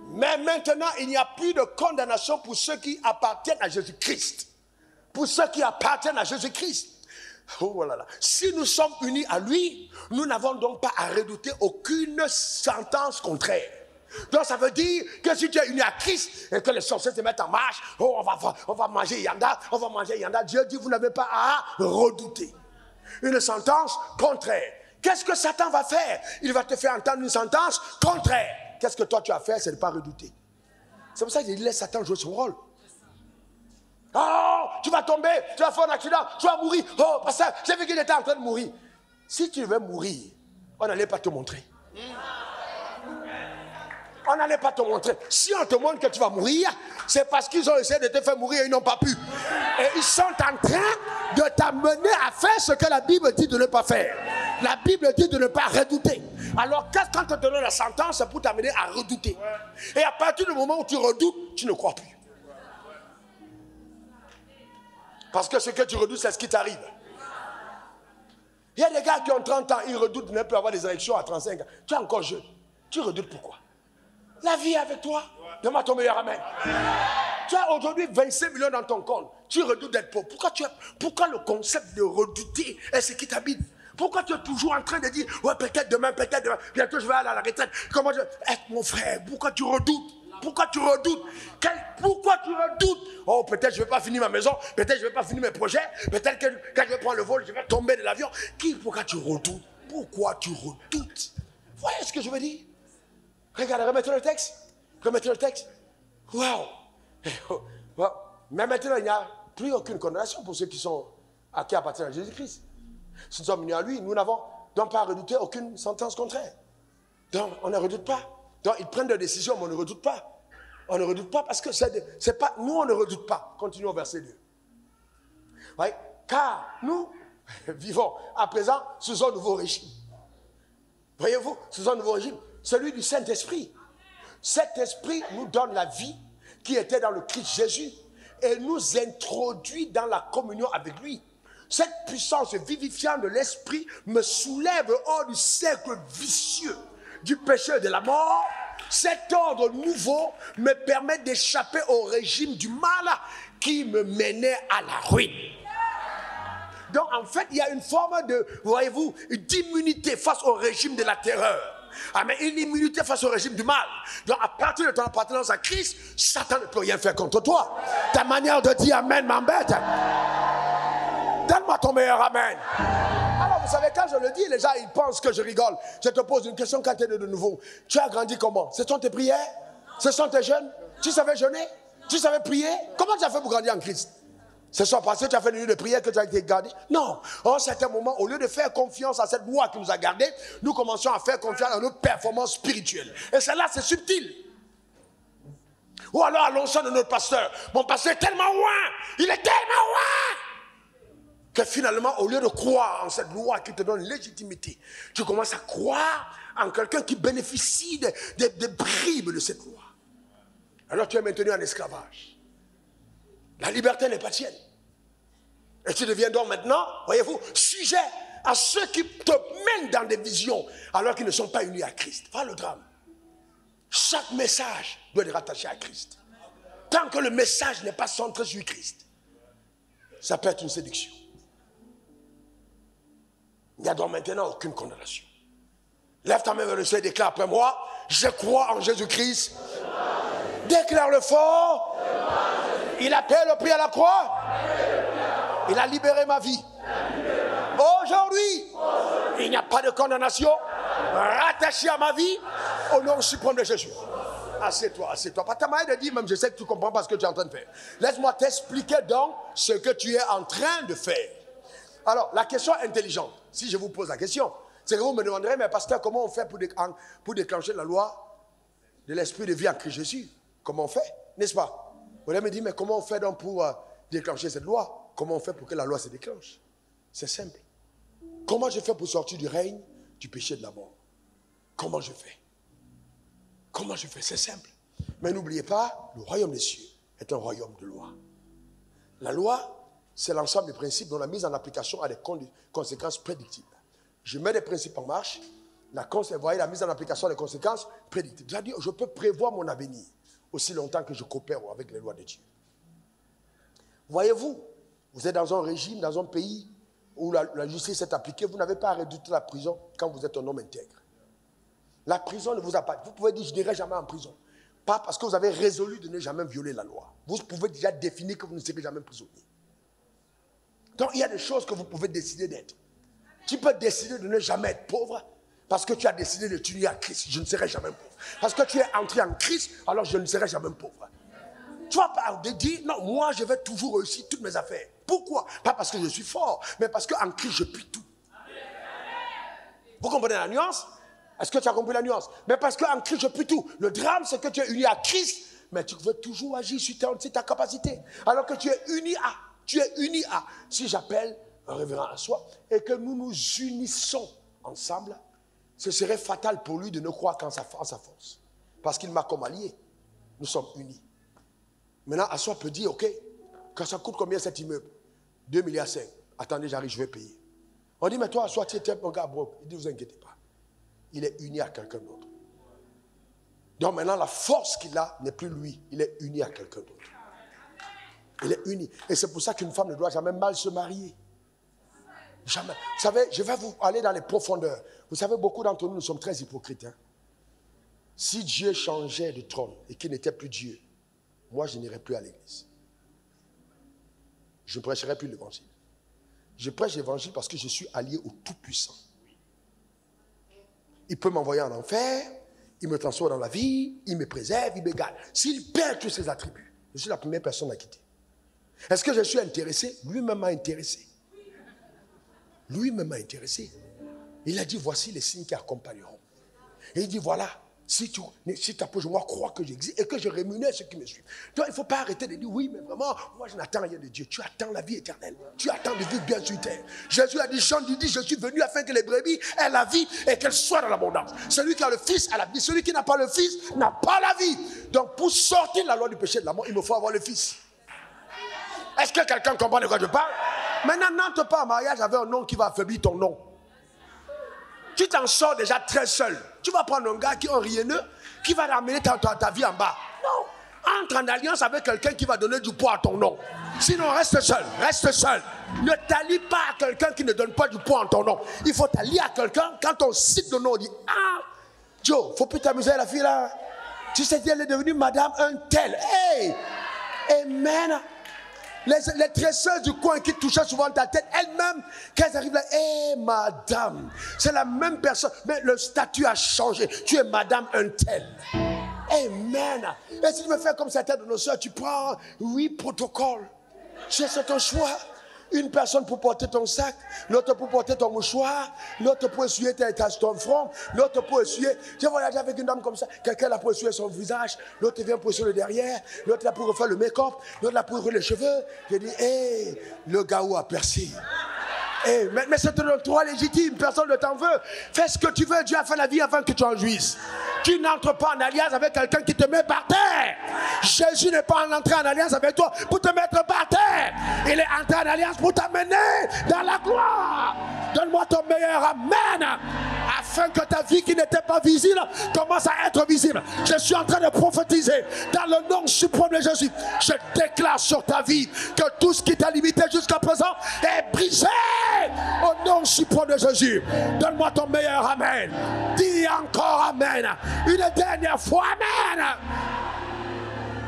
Mais maintenant, il n'y a plus de condamnation pour ceux qui appartiennent à Jésus-Christ. Pour ceux qui appartiennent à Jésus-Christ. Oh là là. Si nous sommes unis à lui, nous n'avons donc pas à redouter aucune sentence contraire. Donc ça veut dire que si tu es uni à Christ et que les sorciers se mettent en marche, oh, on va manger yanda, Dieu dit vous n'avez pas à redouter une sentence contraire. Qu'est-ce que Satan va faire? Il va te faire entendre une sentence contraire. Qu'est-ce que toi tu as fait? C'est de ne pas redouter. C'est pour ça qu'il laisse Satan jouer son rôle. Oh, tu vas tomber, tu vas faire un accident, tu vas mourir. Oh, pasteur, j'ai vu qu'il était en train de mourir. Si tu veux mourir, on n'allait pas te montrer. On n'allait pas te montrer. Si on te montre que tu vas mourir, c'est parce qu'ils ont essayé de te faire mourir et ils n'ont pas pu. Et ils sont en train de t'amener à faire ce que la Bible dit de ne pas faire. La Bible dit de ne pas redouter. Alors quand on te donne la sentence, c'est pour t'amener à redouter. Et à partir du moment où tu redoutes, tu ne crois plus. Parce que ce que tu redoutes, c'est ce qui t'arrive. Il y a des gars qui ont 30 ans, ils redoutent de ne plus avoir des élections à 35 ans. Tu es encore jeune. Tu redoutes pourquoi? La vie est avec toi. Demande ton meilleur amen. Tu as aujourd'hui 25 millions dans ton compte. Tu redoutes d'être pauvre. Pourquoi le concept de redouter est ce qui t'habite? Pourquoi tu es toujours en train de dire, ouais, peut-être demain, bientôt je vais aller à la retraite. Comment je... mon frère, pourquoi tu redoutes? Pourquoi tu redoutes? Pourquoi tu redoutes? Oh, peut-être je ne vais pas finir ma maison, peut-être je ne vais pas finir mes projets, peut-être que quand je vais prendre le vol, je vais tomber de l'avion. Pourquoi tu redoutes? Pourquoi tu redoutes? Vous voyez ce que je veux dire? Regardez, remettez le texte. Remettez le texte. Waouh! Mais maintenant, il n'y a plus aucune condamnation pour ceux qui appartiennent à Jésus-Christ. Si nous sommes venus à lui, nous n'avons donc pas redouté aucune sentence contraire. Donc, on ne redoute pas. Donc, ils prennent des décisions, mais on ne redoute pas. On ne redoute pas parce que c'est pas... Nous, on ne redoute pas. Continuons au verset 2. Oui, car nous vivons à présent sous un nouveau régime. Voyez-vous, sous un nouveau régime. Celui du Saint-Esprit. Cet esprit nous donne la vie qui était dans le Christ Jésus et nous introduit dans la communion avec lui. Cette puissance vivifiante de l'esprit me soulève hors du cercle vicieux du péché et de la mort. Cet ordre nouveau me permet d'échapper au régime du mal qui me menait à la ruine. Donc en fait, il y a une forme de, voyez-vous, d'immunité face au régime de la terreur. Ah, mais une immunité face au régime du mal. Donc à partir de ton appartenance à Christ, Satan ne peut rien faire contre toi. Ta manière de dire amen m'embête. Donne-moi ton meilleur amen. Alors vous savez, quand je le dis, les gens ils pensent que je rigole. Je te pose une question, quand tu es de nouveau, tu as grandi comment? Ce sont tes prières? Ce sont tes jeûnes? Tu savais jeûner? Tu savais prier? Comment tu as fait pour grandir en Christ? Ce soir passé, tu as fait une nuit de prière que tu as été gardé? Non. À un certain moment, au lieu de faire confiance à cette loi qui nous a gardés, nous commençons à faire confiance à nos performances spirituelles. Et celle-là, c'est subtil. Ou alors à l'onction de notre pasteur. Mon pasteur est tellement loin. Il est tellement loin. Que finalement, au lieu de croire en cette loi qui te donne légitimité, tu commences à croire en quelqu'un qui bénéficie des bribes de cette loi. Alors tu es maintenu en esclavage. La liberté n'est pas tienne. Et tu deviens donc maintenant, voyez-vous, sujet à ceux qui te mènent dans des visions alors qu'ils ne sont pas unis à Christ. Voilà le drame. Chaque message doit être rattaché à Christ. Tant que le message n'est pas centré sur Christ, ça peut être une séduction. Il n'y a donc maintenant aucune condamnation. Lève ta main vers le ciel et déclare après moi, je crois en Jésus-Christ. Déclare-le fort. Il a payé le prix à la croix. Il a libéré ma vie. Aujourd'hui, il n'y a pas de condamnation rattachée à ma vie au nom suprême de Jésus. Assieds-toi, assieds-toi. Pas ta manière de dire, même je sais que tu ne comprends pas ce que tu es en train de faire. Laisse-moi t'expliquer donc ce que tu es en train de faire. Alors, la question intelligente, si je vous pose la question, c'est que vous me demanderez, mais pasteur, comment on fait pour déclencher la loi de l'esprit de vie en Christ Jésus? Comment on fait? N'est-ce pas? Vous allez me dire, mais comment on fait donc pour déclencher cette loi? Comment on fait pour que la loi se déclenche? C'est simple. Comment je fais pour sortir du règne du péché de la mort? Comment je fais? Comment je fais? C'est simple. Mais n'oubliez pas, le royaume des cieux est un royaume de loi. La loi, c'est l'ensemble des principes dont la mise en application a des conséquences prédictibles. Je mets des principes en marche, vous voyez, la mise en application a des conséquences prédictibles. C'est-à-dire, je peux prévoir mon avenir aussi longtemps que je coopère avec les lois de Dieu. Voyez-vous, vous êtes dans un régime, dans un pays où la justice est appliquée, vous n'avez pas à redouter la prison quand vous êtes un homme intègre. La prison ne vous a pas... Vous pouvez dire, je n'irai jamais en prison. Pas parce que vous avez résolu de ne jamais violer la loi. Vous pouvez déjà définir que vous ne serez jamais prisonnier. Donc, il y a des choses que vous pouvez décider d'être. Tu peux décider de ne jamais être pauvre parce que tu as décidé de t'unir à Christ. Je ne serai jamais pauvre. Parce que tu es entré en Christ, alors je ne serai jamais pauvre. tu vas pas dire, non, moi je vais toujours réussir toutes mes affaires. Pourquoi? Pas parce que je suis fort, mais parce qu'en Christ je puis tout. Vous comprenez la nuance? Est-ce que tu as compris la nuance? Mais parce qu'en Christ je puis tout. Le drame, c'est que tu es uni à Christ, mais tu veux toujours agir sur ta capacité. Alors que tu es uni à, si j'appelle un révérend à soi, et que nous nous unissons ensemble, ce serait fatal pour lui de ne croire qu'en sa force. Parce qu'il m'a comme allié. Nous sommes unis. Maintenant, Assois peut dire, ok, quand ça coûte combien cet immeuble? 2,5 milliards. Attendez, j'arrive, je vais payer. On dit, mais toi, Assois, tu es un gars broke. Il dit, vous inquiétez pas. Il est uni à quelqu'un d'autre. Donc maintenant, la force qu'il a n'est plus lui. Il est uni à quelqu'un d'autre. Il est uni. Et c'est pour ça qu'une femme ne doit jamais mal se marier. Jamais. Vous savez, je vais vous aller dans les profondeurs. Vous savez, beaucoup d'entre nous sommes très hypocrites. Hein? Si Dieu changeait de trône et qu'il n'était plus Dieu, moi, je n'irais plus à l'église. Je ne prêcherai plus l'évangile. Je prêche l'évangile parce que je suis allié au Tout-Puissant. Il peut m'envoyer en enfer, il me transforme dans la vie, il me préserve, il me garde. S'il perd tous ses attributs, je suis la première personne à quitter. Est-ce que je suis intéressé? Lui-même m'a intéressé. Lui-même m'a intéressé. Il a dit, voici les signes qui accompagneront. Et il dit, voilà, si tu approches de moi, crois que j'existe et que je rémunère ceux qui me suivent. Donc il ne faut pas arrêter de dire, oui, mais vraiment, moi je n'attends rien de Dieu. Tu attends la vie éternelle. Tu attends de vivre bien sur terre. Jésus a dit, Jean dit, je suis venu afin que les brebis aient la vie et qu'elles soient dans l'abondance. Celui qui a le Fils a la vie. Celui qui n'a pas le Fils n'a pas la vie. Donc pour sortir de la loi du péché et de la mort, il me faut avoir le Fils. Est-ce que quelqu'un comprend de quoi je parle? Maintenant, n'entre pas en mariage avec un nom qui va affaiblir ton nom. Tu t'en sors déjà très seul. Tu vas prendre un gars qui est un rieneux, qui va ramener ta vie en bas. Non. Entre en alliance avec quelqu'un qui va donner du poids à ton nom. Sinon, reste seul. Reste seul. Ne t'allie pas à quelqu'un qui ne donne pas du poids à ton nom. Il faut t'allier à quelqu'un. Quand on cite le nom, on dit, ah, Joe, faut plus t'amuser la fille là. Tu sais qu'elle est devenue madame un tel. Hey! Amen. Les tresseuses du coin qui touchaient souvent ta tête, elles-mêmes, quand elles arrivent là, hé, madame, c'est la même personne, mais le statut a changé. Tu es madame un tel. Amen. Et si tu me fais comme certains de nos soeurs, tu prends 8 protocoles. C'est ton choix. Une personne pour porter ton sac, l'autre pour porter ton mouchoir, l'autre pour essuyer ton front, l'autre pour essuyer. J'ai voyagé avec une dame comme ça, quelqu'un là pour essuyer son visage, l'autre vient pour essuyer le derrière, l'autre là pour refaire le make-up, l'autre là pour refaire les cheveux. J'ai dit, hé, le gaou a percé. Hey, mais c'est ton droit légitime, personne ne t'en veut. Fais ce que tu veux, Dieu a fait la vie avant que tu en jouisses. Tu n'entres pas en alliance avec quelqu'un qui te met par terre. Jésus n'est pas entré en alliance avec toi pour te mettre par terre. Il est entré en alliance pour t'amener dans la gloire. Donne-moi ton meilleur amen. Afin que ta vie qui n'était pas visible commence à être visible. Je suis en train de prophétiser dans le nom suprême de Jésus. Je déclare sur ta vie que tout ce qui t'a limité jusqu'à présent est brisé. Au nom suprême de Jésus. Donne-moi ton meilleur amen. Dis encore amen. Une dernière fois amen.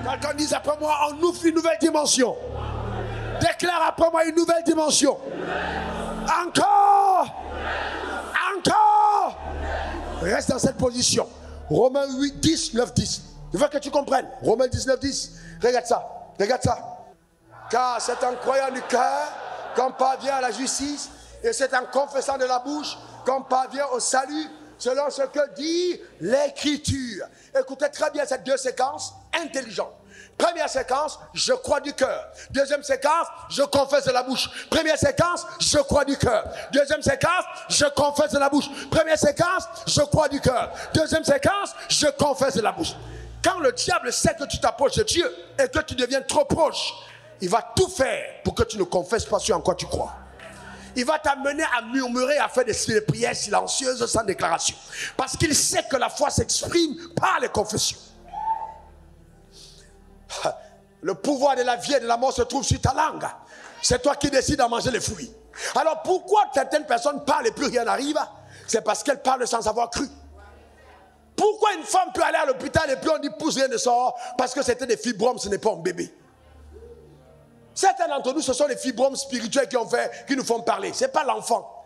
Quelqu'un dit après moi, on ouvre une nouvelle dimension. Déclare après moi une nouvelle dimension. Encore. Encore. Reste dans cette position. Romains 8, 10, 9, 10. Je veux que tu comprennes. Romains 19, 10. Regarde ça. Regarde ça. Car c'est en croyant du cœur qu'on parvient à la justice, et c'est en confessant de la bouche qu'on parvient au salut, selon ce que dit l'Écriture. Écoutez très bien ces deux séquences intelligentes. Première séquence, je crois du cœur. Deuxième séquence, je confesse de la bouche. Première séquence, je crois du cœur. Deuxième séquence, je confesse de la bouche. Première séquence, je crois du cœur. Deuxième séquence, je confesse de la bouche. Quand le diable sait que tu t'approches de Dieu et que tu deviens trop proche, il va tout faire pour que tu ne confesses pas ce en quoi tu crois. Il va t'amener à murmurer, à faire des prières silencieuses sans déclaration. Parce qu'il sait que la foi s'exprime par les confessions. Le pouvoir de la vie et de la mort se trouve sur ta langue. C'est toi qui décides d'en manger les fruits. Alors pourquoi certaines personnes parlent et plus rien n'arrive? C'est parce qu'elles parlent sans avoir cru. Pourquoi une femme peut aller à l'hôpital et puis on dit pousse rien ne sort? Parce que c'était des fibromes, ce n'est pas un bébé. Certains d'entre nous, ce sont les fibromes spirituels qui nous font parler. Ce n'est pas l'enfant.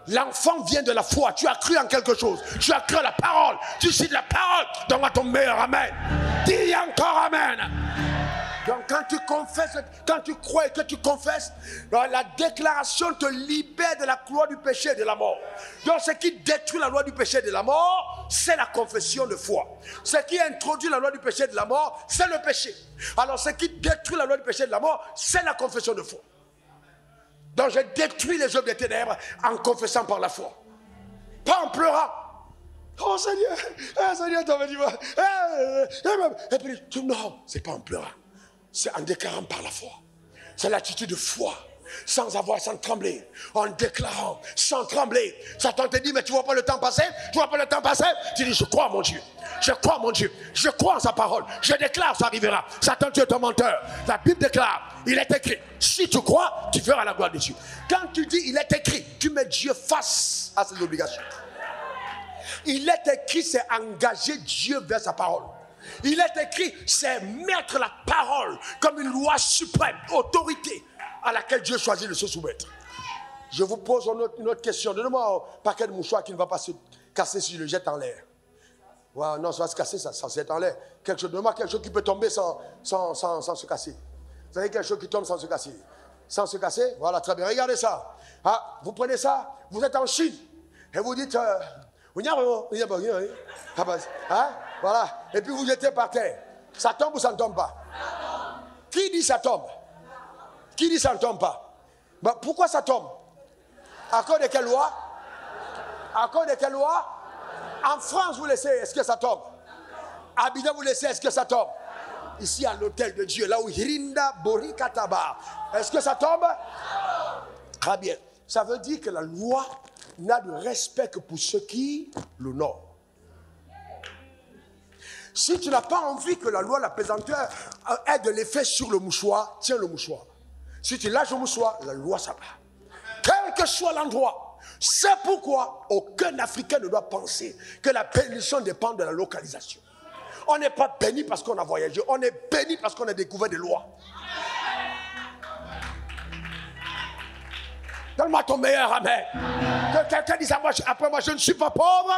L'enfant vient de la foi. Tu as cru en quelque chose. Tu as cru à la parole. Tu cites la parole. Donne-moi ton meilleur amen. Dis encore amen. Donc quand tu confesses, quand tu crois et que tu confesses, la déclaration te libère de la loi du péché et de la mort. Donc ce qui détruit la loi du péché et de la mort, c'est la confession de foi. Ce qui introduit la loi du péché et de la mort, c'est le péché. Alors ce qui détruit la loi du péché et de la mort, c'est la confession de foi. Donc je détruis les œuvres des ténèbres en confessant par la foi. Pas en pleurant. Oh Seigneur, Seigneur, t'en vas dire. Et puis, non, c'est pas en pleurant. C'est en déclarant par la foi. C'est l'attitude de foi. Sans trembler. En déclarant, sans trembler. Satan te dit, mais tu vois pas le temps passer? Tu vois pas le temps passer? Tu dis, je crois en mon Dieu. Je crois en mon Dieu. Je crois en sa parole. Je déclare, ça arrivera. Satan, tu es un menteur. La Bible déclare, il est écrit. Si tu crois, tu feras la gloire de Dieu. Quand tu dis, il est écrit, tu mets Dieu face à ses obligations. Il est écrit, c'est engager Dieu vers sa parole. Il est écrit, c'est mettre la parole comme une loi suprême, autorité à laquelle Dieu choisit de se soumettre. Je vous pose une autre question. Donnez-moi un paquet de mouchoirs qui ne va pas se casser si je le jette en l'air. Ouais, non, ça va se casser, ça se jette en l'air. Donnez-moi quelque chose qui peut tomber sans se casser. Vous savez, quelque chose qui tombe sans se casser. Sans se casser, voilà, très bien. Regardez ça. Ah, vous prenez ça, vous êtes en Chine, et vous dites... hein? Voilà. Et puis vous jetez par terre. Ça tombe ou ça ne tombe pas? Qui dit ça tombe? Qui dit ça ne tombe pas? Ben, pourquoi ça tombe? À cause de quelle loi? À cause de quelle loi? En France, vous laissez, est-ce que ça tombe? À Abidjan, vous laissez, est-ce que ça tombe? Ici, à l'hôtel de Dieu, là où Hirinda Borikataba, est-ce que ça tombe? Très bien. Ça veut dire que la loi n'a de respect que pour ceux qui l'honorent. Si tu n'as pas envie que la loi, la pesanteur, ait de l'effet sur le mouchoir, tiens le mouchoir. Si tu lâches le mouchoir, la loi ça va. Quel que soit l'endroit. C'est pourquoi aucun Africain ne doit penser que la bénédiction dépend de la localisation. On n'est pas béni parce qu'on a voyagé, on est béni parce qu'on a découvert des lois. Donne-moi ton meilleur amen. Que quelqu'un dise à moi, après moi, je ne suis pas pauvre.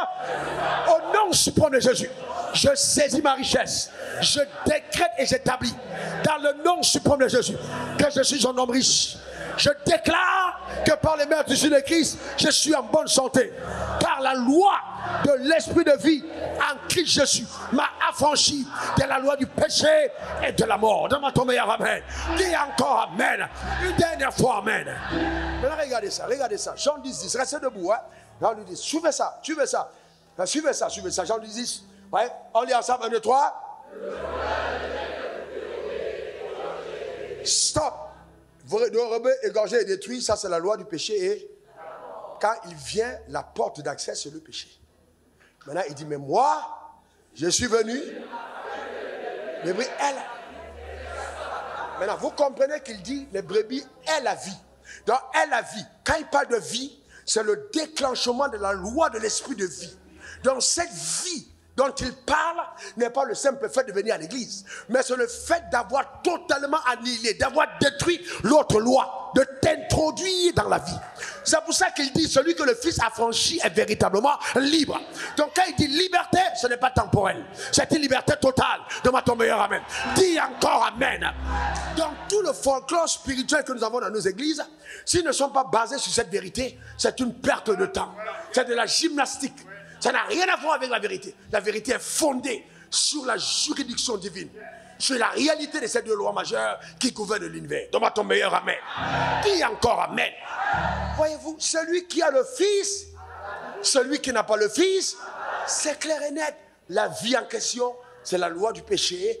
Au nom suprême de Jésus, je saisis ma richesse. Je décrète et j'établis dans le nom suprême de Jésus que je suis un homme riche. Je déclare que par les mères du Jésus-Christ, je suis en bonne santé. Par la loi de l'esprit de vie en Christ Jésus m'a affranchi de la loi du péché et de la mort. Donne-moi ton meilleur amen. Dis encore amen. Une dernière fois amen. Maintenant regardez ça. Jean 10, restez debout. Hein? Jean 10, suivez ça. Suivez ça. Jean 10, ouais. On lit ensemble, 1, 2, 3. Stop. Vos rebelles égorgés et détruits, ça c'est la loi du péché et quand il vient, la porte d'accès c'est le péché. Maintenant il dit, mais moi, je suis venu. Les brebis, elle. Maintenant vous comprenez qu'il dit, les brebis est la vie. Donc est la vie. Quand il parle de vie, c'est le déclenchement de la loi de l'esprit de vie. Donc cette vie dont il parle n'est pas le simple fait de venir à l'église, mais c'est le fait d'avoir totalement annihilé, d'avoir détruit l'autre loi, de t'introduire dans la vie. C'est pour ça qu'il dit, celui que le Fils a franchi est véritablement libre. Donc quand il dit liberté, ce n'est pas temporel, c'est une liberté totale. Donne-moi ton meilleur amen. Dis encore amen. Donc tout le folklore spirituel que nous avons dans nos églises, s'ils ne sont pas basés sur cette vérité, c'est une perte de temps. C'est de la gymnastique. Ça n'a rien à voir avec la vérité. La vérité est fondée sur la juridiction divine, sur la réalité de ces deux lois majeures qui gouvernent l'univers. Donne-moi ton meilleur amen. Dis encore amen. Voyez-vous, celui qui a le Fils, celui qui n'a pas le Fils, c'est clair et net. La vie en question, c'est la loi du péché,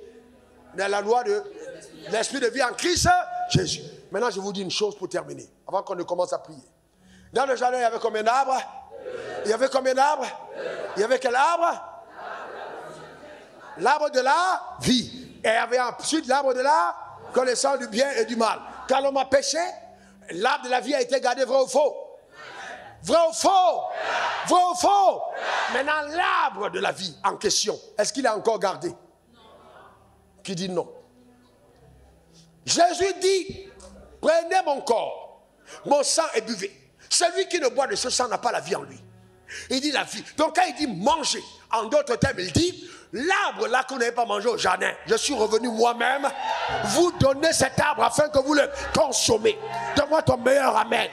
la loi de l'esprit de vie en Christ Jésus. Maintenant, je vous dis une chose pour terminer, avant qu'on ne commence à prier. Dans le jardin, il y avait combien d'arbres? Il y avait combien d'arbres? Il y avait quel arbre? L'arbre de la vie. Et il y avait ensuite l'arbre de la connaissance du bien et du mal. Quand l'homme a péché, l'arbre de la vie a été gardé, vrai ou faux? Vrai ou faux? Vrai ou faux? Maintenant, l'arbre de la vie en question, est-ce qu'il est encore gardé? Qui dit non? Jésus dit, prenez mon corps, mon sang et buvez. Celui qui ne boit de ce sang n'a pas la vie en lui. Il dit la vie. Donc quand il dit manger, en d'autres termes, il dit l'arbre là qu'on n'avait pas mangé au jardin, je suis revenu moi-même vous donner cet arbre afin que vous le consommez. Donne-moi ton meilleur amen.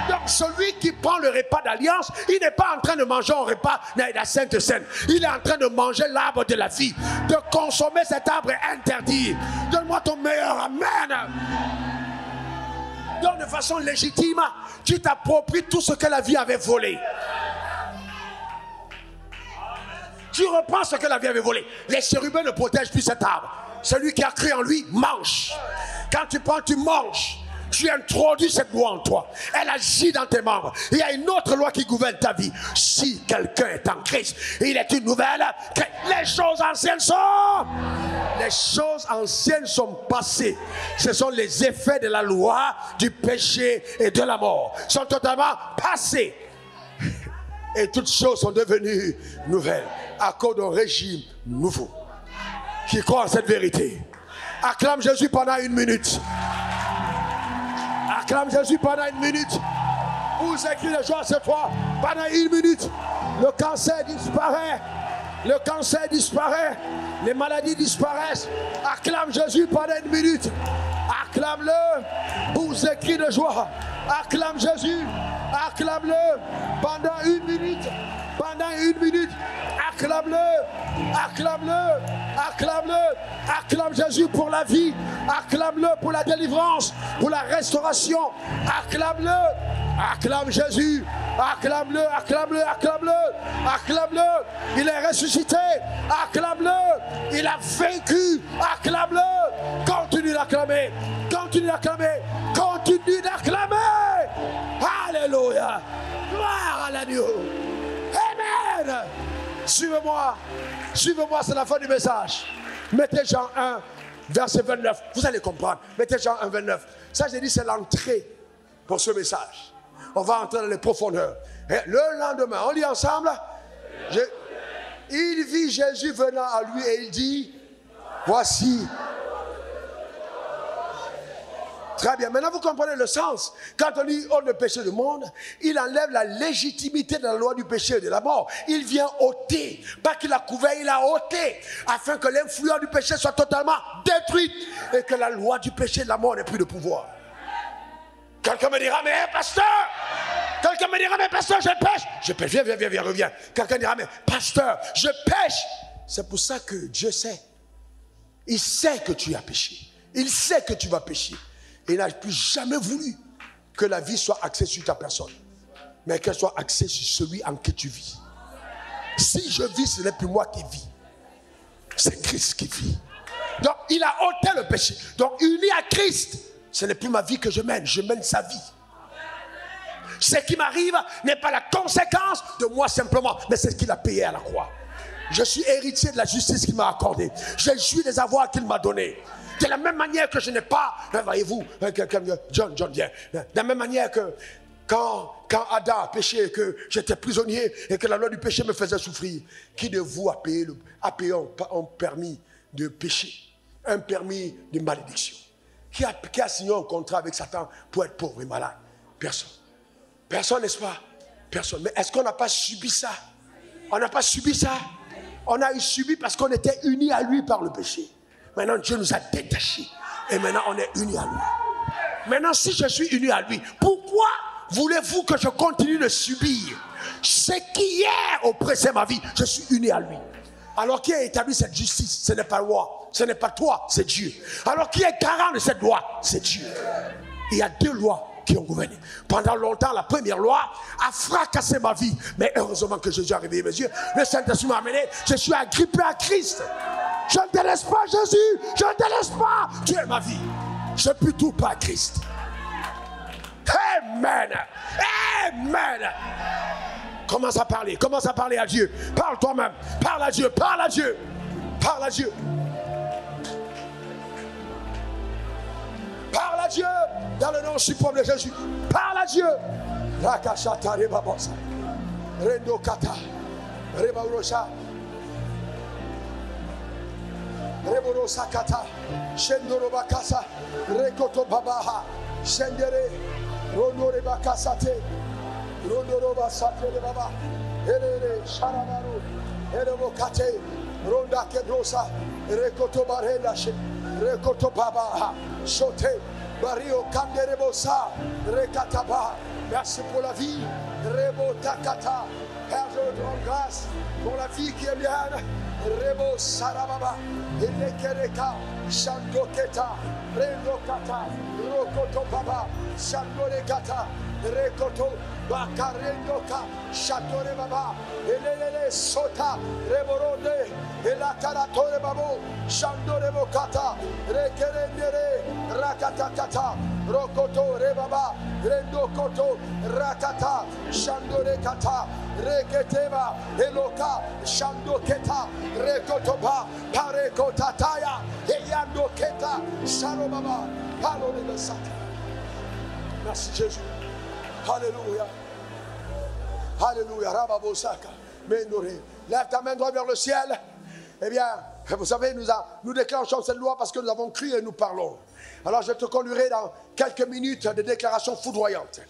Donc celui qui prend le repas d'alliance, il n'est pas en train de manger un repas de la Sainte Seine. Il est en train de manger l'arbre de la vie. De consommer cet arbre est interdit. Donne-moi ton meilleur amen. Donc de façon légitime, tu t'appropries tout ce que la vie avait volé. Tu reprends ce que la vie avait volé. Les chérubins ne protègent plus cet arbre. Celui qui a cru en lui mange. Quand tu prends, tu manges. Tu introduis cette loi en toi. Elle agit dans tes membres. Il y a une autre loi qui gouverne ta vie. Si quelqu'un est en Christ, il est une nouvelle. Les choses anciennes sont... Les choses anciennes sont passées. Ce sont les effets de la loi, du péché et de la mort. Sont totalement passés. Et toutes choses sont devenues nouvelles. À cause d'un régime nouveau. Qui croit en cette vérité? Acclame Jésus pendant 1 minute. Acclame Jésus pendant 1 minute. Vous écrivez les joies cette fois. Pendant 1 minute. Le cancer disparaît. Le cancer disparaît. Les maladies disparaissent. Acclame Jésus pendant 1 minute. Acclame-le. Vous écrivez de joie. Acclame Jésus. Acclame-le pendant 1 minute. Pendant 1 minute. Acclame-le. Acclame-le. Acclame-le. Acclame Jésus pour la vie. Acclame-le pour la délivrance. Pour la restauration. Acclame-le. Acclame Jésus. Acclame-le. Acclame-le. Acclame-le. Acclame-le. Il est ressuscité. Acclame-le. Il a vaincu. Acclame-le. Continue d'acclamer. Continue d'acclamer. Continue d'acclamer. Alléluia. Gloire à l'agneau. Amen. Suivez-moi. Suivez-moi, c'est la fin du message. Mettez Jean 1, verset 29. Vous allez comprendre. Mettez Jean 1, 29. Ça, j'ai dit, c'est l'entrée pour ce message. On va entrer dans les profondeurs. Et le lendemain, on lit ensemble. Il vit Jésus venant à lui et il dit, voici. Très bien. Maintenant, vous comprenez le sens. Quand on dit ôte le péché du monde, il enlève la légitimité de la loi du péché et de la mort. Il vient ôter. Pas qu'il a couvert, il a ôté. Afin que l'influence du péché soit totalement détruite. Et que la loi du péché et de la mort n'ait plus de pouvoir. Quelqu'un me dira, mais pasteur, quelqu'un me dira, mais pasteur, je pêche. Je pêche, viens, reviens. Quelqu'un dira, mais pasteur, je pêche. C'est pour ça que Dieu sait. Il sait que tu as péché. Il sait que tu vas pécher. Et il n'a plus jamais voulu que la vie soit axée sur ta personne. Mais qu'elle soit axée sur celui en qui tu vis. Si je vis, ce n'est plus moi qui vis. C'est Christ qui vit. Donc il a ôté le péché. Donc uni à Christ, ce n'est plus ma vie que je mène sa vie. Ce qui m'arrive n'est pas la conséquence de moi simplement, mais c'est ce qu'il a payé à la croix. Je suis héritier de la justice qu'il m'a accordée. Je jouis des avoirs qu'il m'a donnés. De la même manière que je n'ai pas, voyez-vous, John vient. De la même manière que quand Adam a péché et que j'étais prisonnier et que la loi du péché me faisait souffrir, qui de vous a payé un permis de péché, un permis de malédiction? Qui a signé un contrat avec Satan pour être pauvre et malade? Personne. Personne, n'est-ce pas? Personne. Mais est-ce qu'on n'a pas subi ça? On n'a pas subi ça. On a subi parce qu'on était unis à lui par le péché. Maintenant, Dieu nous a détachés. Et maintenant, on est unis à lui. Maintenant, si je suis uni à lui, pourquoi voulez-vous que je continue de subir ce qui hier oppressait ma vie? Je suis uni à lui. Alors, qui a établi cette justice? Ce n'est pas moi, ce n'est pas toi, c'est Dieu. Alors, qui est garant de cette loi? C'est Dieu. Il y a 2 lois qui ont gouverné. Pendant longtemps, la première loi a fracassé ma vie. Mais heureusement que Jésus a réveillé mes yeux. Le Saint-Esprit m'a amené. Je suis agrippé à Christ. Je ne te laisse pas, Jésus. Je ne te laisse pas. Tu es ma vie. Je ne peux tout pas à Christ. Amen. Amen. Commence à parler. Commence à parler à Dieu. Parle toi-même. Parle à Dieu. Parle à Dieu. Parle à Dieu. Parle à Dieu. Dans le nom suprême de Jésus. Parle à Dieu. Rakashata rebabosa. Rendo kata. Rebarosa. Reborosa kata. Shendoroba kasa. Rekoto babaha. Shendere. Rondoreba kasate. Rondoroba sate baba. Erere sharamaru. Erebo kate. Ronda kedrosa. Rekoto barela she. Rekotopaba, Sote, Bario Kanderebosa, Rekataba. Merci pour la vie. Rebo Takata. Père, je te rends grâce pour la vie qui est mienne. Rebo Sarababa, Elekereka, Shandoketa, Rendokata, Rokotopaba, Shandorekata, Rekoto, Bakarendoka, Shatore Baba, Elele Sota, Reborode, Elakaratore Babo, Shandore Bokata, Rekerendere, Rakatakata, Rokoto, Rebaba, Rendokoto, Rakata, Shandore Kata, Reketeba, Eloka, Shandoketa, Rekotoba, Parekotataya, Eyandoketa, Sharobaba, Palo de Sata. Merci Jésus. Alléluia. Alléluia. Rababosaka. Mendoré. Lève ta main droite vers le ciel. Eh bien, vous savez, nous déclenchons cette loi parce que nous avons cru et nous parlons. Alors je te conduirai dans quelques minutes de déclarations foudroyantes.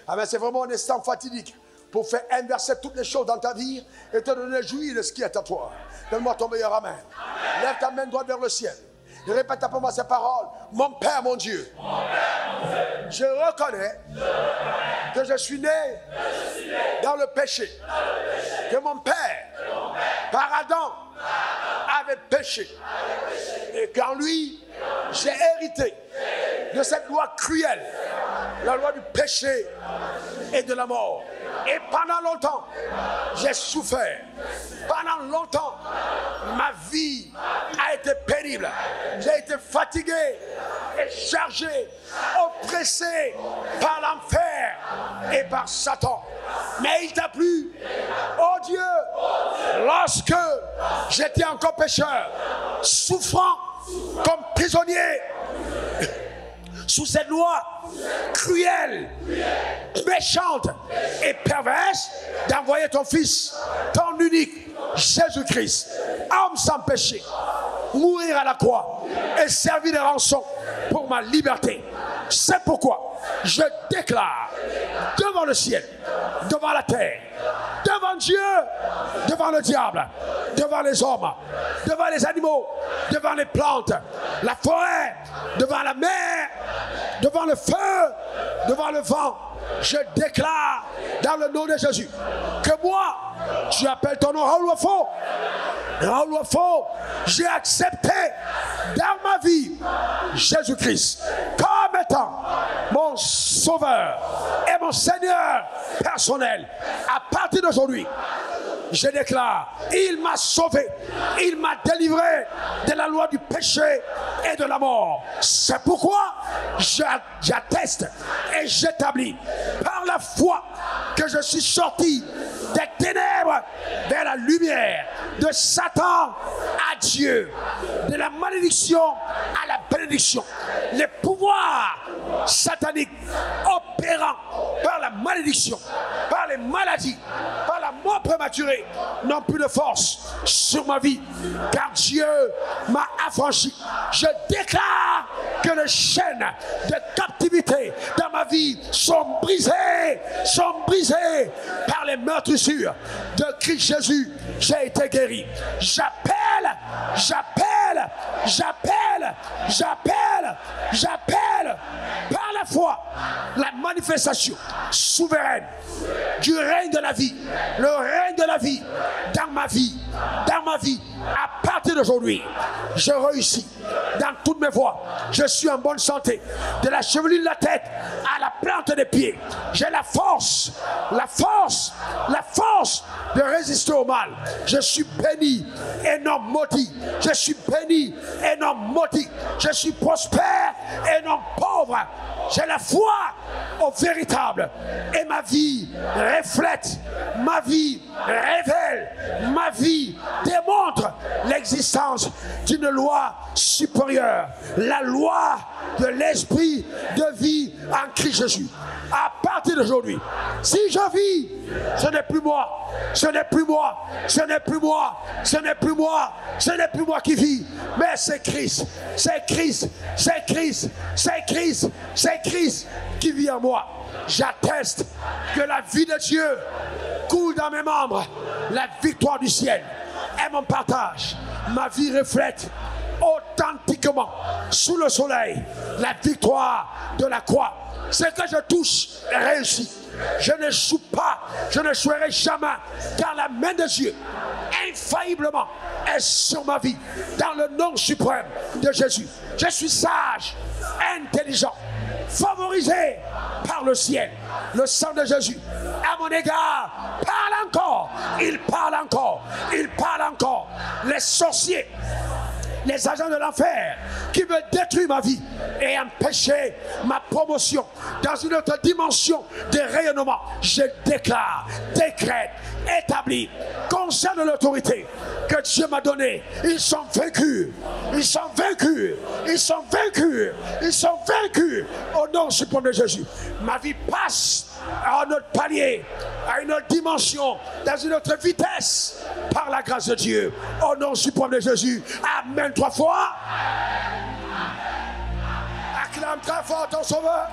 Amen. C'est vraiment un instant fatidique pour faire inverser toutes les choses dans ta vie et te donner jouir de ce qui est à toi. Donne-moi ton meilleur amen. Lève ta main droite vers le ciel. Et répète après moi ces paroles. Mon Père, mon Dieu. Je reconnais que je suis né dans le péché. Que mon Père, par Adam, avait péché. Et qu'en lui, j'ai hérité de cette loi cruelle, la loi du péché et de la mort. Et pendant longtemps, j'ai souffert. Pendant longtemps, ma vie a été pénible. J'ai été fatigué et chargé, oppressé par l'enfer et par Satan. Mais il t'a plu, oh Dieu, lorsque j'étais encore pécheur, souffrant comme prisonnier sous cette loi cruelle, méchante et perverse, d'envoyer ton Fils, ton unique, Jésus-Christ, homme sans péché, mourir à la croix et servir de rançon pour ma liberté. C'est pourquoi je déclare devant le ciel, devant la terre, devant Dieu, devant le diable, devant les hommes, devant les animaux, devant les plantes, la forêt, devant la mer, devant le feu, devant le vent, je déclare dans le nom de Jésus que moi, tu appelles ton nom Raoul Wafo. Raoul Wafo, j'ai accepté dans ma vie Jésus-Christ comme étant mon sauveur et mon Seigneur personnel. À partir d'aujourd'hui, je déclare, il m'a sauvé, il m'a délivré de la loi du péché et de la mort. C'est pourquoi j'atteste et j'établis par la foi que je suis sorti des ténèbres vers la lumière, de Satan à Dieu, de la malédiction à la bénédiction. Les pouvoirs sataniques opérant par la malédiction, par les maladies, par la mort prématurée, n'ont plus de force sur ma vie, car Dieu m'a affranchi. Je déclare que les chaînes de captivité dans ma vie sont brisées par les meurtrissures de Christ Jésus. J'ai été guéri. J'appelle par la foi la manifestation souveraine du règne de la vie, le règne de la vie dans ma vie. À partir d'aujourd'hui, je réussis dans toutes mes voies. Je suis en bonne santé, de la chevelure de la tête à la plante des pieds. J'ai la force de résister au mal. Je suis béni et non maudit. Je suis béni et non maudit. Je suis prospère et non pauvre. J'ai la foi au véritable. Et ma vie reflète, ma vie révèle, ma vie démontre l'existence d'une loi supérieure. La loi de l'esprit de vie en Christ Jésus. À partir d'aujourd'hui, si je vis, ce n'est plus moi, ce n'est plus moi, ce n'est plus moi, ce n'est plus moi, ce n'est plus moi qui vis, mais c'est Christ, c'est Christ, c'est Christ, c'est Christ, c'est Christ qui vit en moi. J'atteste que la vie de Dieu coule dans mes membres, la victoire du ciel est mon partage. Ma vie reflète authentique uniquement sous le soleil la victoire de la croix. Ce que je touche réussit. Je n'échoue pas, je n'échouerai jamais, car la main de Dieu, infailliblement, est sur ma vie, dans le nom suprême de Jésus. Je suis sage, intelligent, favorisé par le ciel. Le sang de Jésus, à mon égard, parle encore, il parle encore, il parle encore. Les sorciers, les agents de l'enfer qui veulent détruire ma vie et empêcher ma promotion dans une autre dimension de rayonnement, je déclare, décrète, établis, concerne l'autorité que Dieu m'a donnée. Ils sont vaincus, ils sont vaincus, ils sont vaincus, ils sont vaincus au nom suprême de Jésus. Ma vie passe à un autre palier, à une autre dimension, dans une autre vitesse, par la grâce de Dieu, au nom suprême de Jésus. Amen. 3 fois. Acclame très fort ton Sauveur.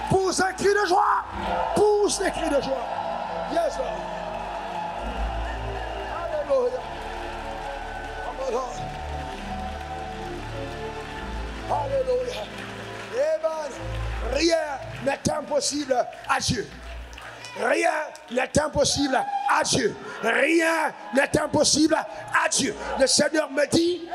Pousse un cri de joie. Pousse des cris de joie. Yes, Lord. Alléluia. Alléluia. Amen. Rien n'est impossible à Dieu. Rien n'est impossible à Dieu. Rien n'est impossible à Dieu. Le Seigneur me dit,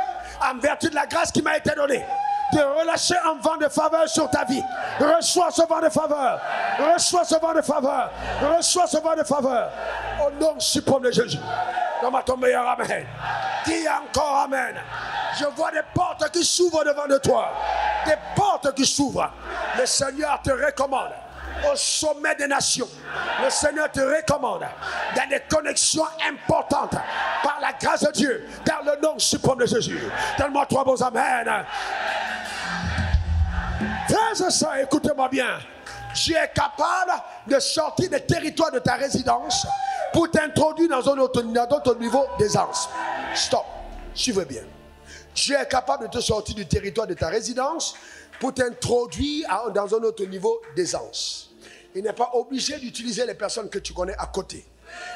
en vertu de la grâce qui m'a été donnée, de relâcher un vent de faveur sur ta vie. Reçois ce vent de faveur. Reçois ce vent de faveur. Reçois ce vent de faveur. Au nom suprême de Jésus. Donne-moi ton meilleur amen. Dis encore amen. Je vois des portes qui s'ouvrent devant de toi. Des portes qui s'ouvrent. Le Seigneur te recommande au sommet des nations. Le Seigneur te recommande dans des connexions importantes par la grâce de Dieu, dans le nom suprême de Jésus. Donne-moi 3 bons amen. Fais ça, écoutez-moi bien. Dieu est capable de sortir des territoires de ta résidence pour t'introduire dans un autre niveau d'aisance. Stop, suivez bien. Dieu est capable de te sortir du territoire de ta résidence pour t'introduire dans un autre niveau d'aisance. Il n'est pas obligé d'utiliser les personnes que tu connais à côté.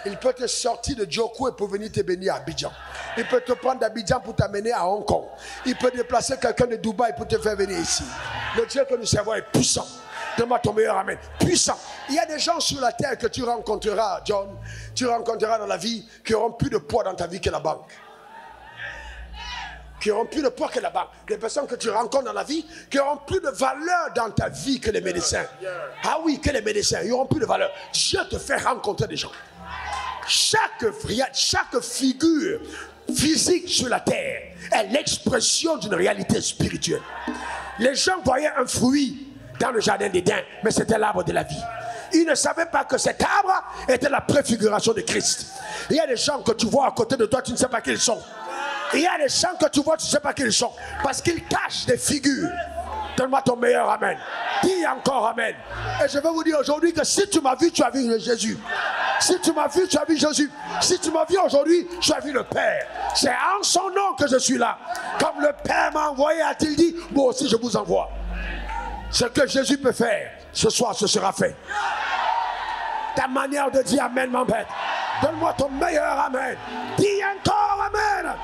Il peut te sortir de Djoko et pour venir te bénir à Abidjan. Il peut te prendre d'Abidjan pour t'amener à Hong Kong. Il peut déplacer quelqu'un de Dubaï pour te faire venir ici. Le Dieu que nous servons est puissant. Donne-moi ton meilleur amen. Puissant. Il y a des gens sur la terre que tu rencontreras, John, tu rencontreras dans la vie, qui auront plus de poids dans ta vie que la banque. Qui auront plus de poids que la banque. Des personnes que tu rencontres dans la vie, qui auront plus de valeur dans ta vie que les médecins. Ah oui, que les médecins, ils auront plus de valeur. Dieu te fait rencontrer des gens. Chaque figure physique sur la terre est l'expression d'une réalité spirituelle. Les gens voyaient un fruit dans le jardin d'Éden, mais c'était l'arbre de la vie. Ils ne savaient pas que cet arbre était la préfiguration de Christ. Il y a des gens que tu vois à côté de toi, tu ne sais pas qui ils sont. Il y a des gens que tu vois, tu ne sais pas qui ils sont. Parce qu'ils cachent des figures. Donne-moi ton meilleur amen. Dis encore amen. Et je veux vous dire aujourd'hui que si tu m'as vu, tu as vu Jésus. Si tu m'as vu, tu as vu Jésus. Si tu m'as vu aujourd'hui, tu as vu le Père. C'est en son nom que je suis là. Comme le Père m'a envoyé, a-t-il dit, moi aussi je vous envoie. Ce que Jésus peut faire, ce soir, ce sera fait. Ta manière de dire amen m'embête. Donne-moi ton meilleur amen. Dis encore amen.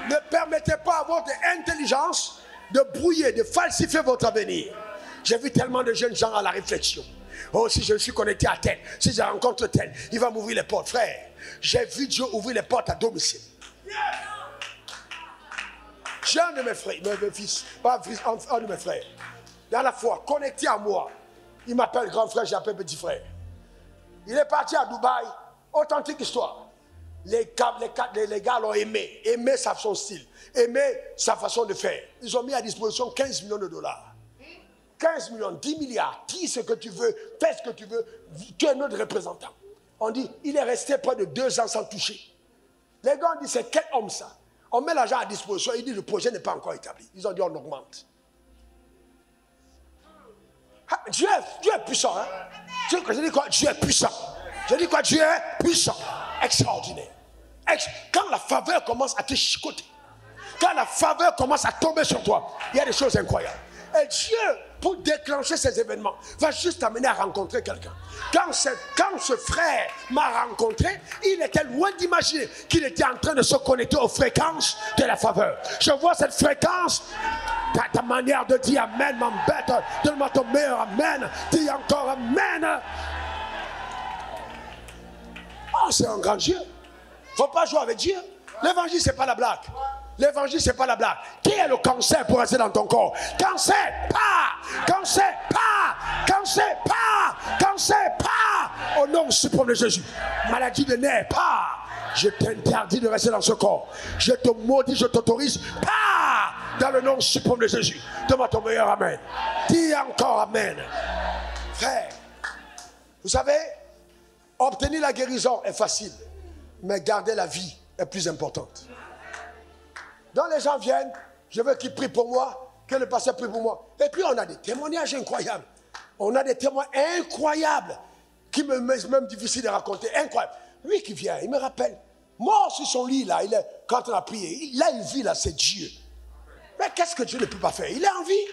Ne permettez pas à votre intelligence de brouiller, de falsifier votre avenir. J'ai vu tellement de jeunes gens à la réflexion. Oh, si je suis connecté à tel, si je rencontre tel, il va m'ouvrir les portes. Frère, j'ai vu Dieu ouvrir les portes à domicile. J'ai un de mes frères, mes fils, pas un de mes frères, dans la foi, connecté à moi. Il m'appelle grand frère, j'appelle petit frère. Il est parti à Dubaï, authentique histoire. Les gars l'ont aimé son style, aimé sa façon de faire. Ils ont mis à disposition 15 millions de dollars. 15 millions, 10 milliards, dis ce que tu veux, fais ce que tu veux, tu es notre représentant. On dit, il est resté près de 2 ans sans toucher. Les gars ont dit, c'est quel homme ça? On met l'argent à disposition, il dit, le projet n'est pas encore établi. Ils ont dit, on augmente. Ah, Dieu est puissant. Hein? Je dis quoi? Dieu est puissant. Je dis quoi? Dieu est puissant. Extraordinaire. Quand la faveur commence à te chicoter, quand la faveur commence à tomber sur toi, il y a des choses incroyables. Et Dieu pour déclencher ces événements, va juste t'amener à rencontrer quelqu'un. Quand ce frère m'a rencontré, il était loin d'imaginer qu'il était en train de se connecter aux fréquences de la faveur. Je vois cette fréquence. Ta manière de dire amen m'embête. Donne-moi ton meilleur amen. Dis encore amen. Oh, c'est un grand Dieu. Faut pas jouer avec Dieu. L'évangile, c'est pas la blague. L'évangile, c'est pas la blague. Qui est le cancer pour rester dans ton corps? Cancer, pas! Cancer, pas! Cancer, pas! Cancer, pas! Au nom suprême de Jésus. Maladie de nerfs, pas! Je t'interdis de rester dans ce corps. Je te maudis, je t'autorise, pas! Dans le nom suprême de Jésus. Donne-moi ton meilleur amen. Dis encore amen. Frère, vous savez, obtenir la guérison est facile, mais garder la vie est plus importante. Donc les gens viennent, je veux qu'ils prient pour moi, que le pasteur prie pour moi. Et puis on a des témoignages incroyables. On a des témoins incroyables qui me même difficile de raconter. Incroyable. Lui qui vient, il me rappelle, mort sur son lit là, quand on a prié, là il vit là, c'est Dieu. Mais qu'est-ce que Dieu ne peut pas faire? Il est en vie.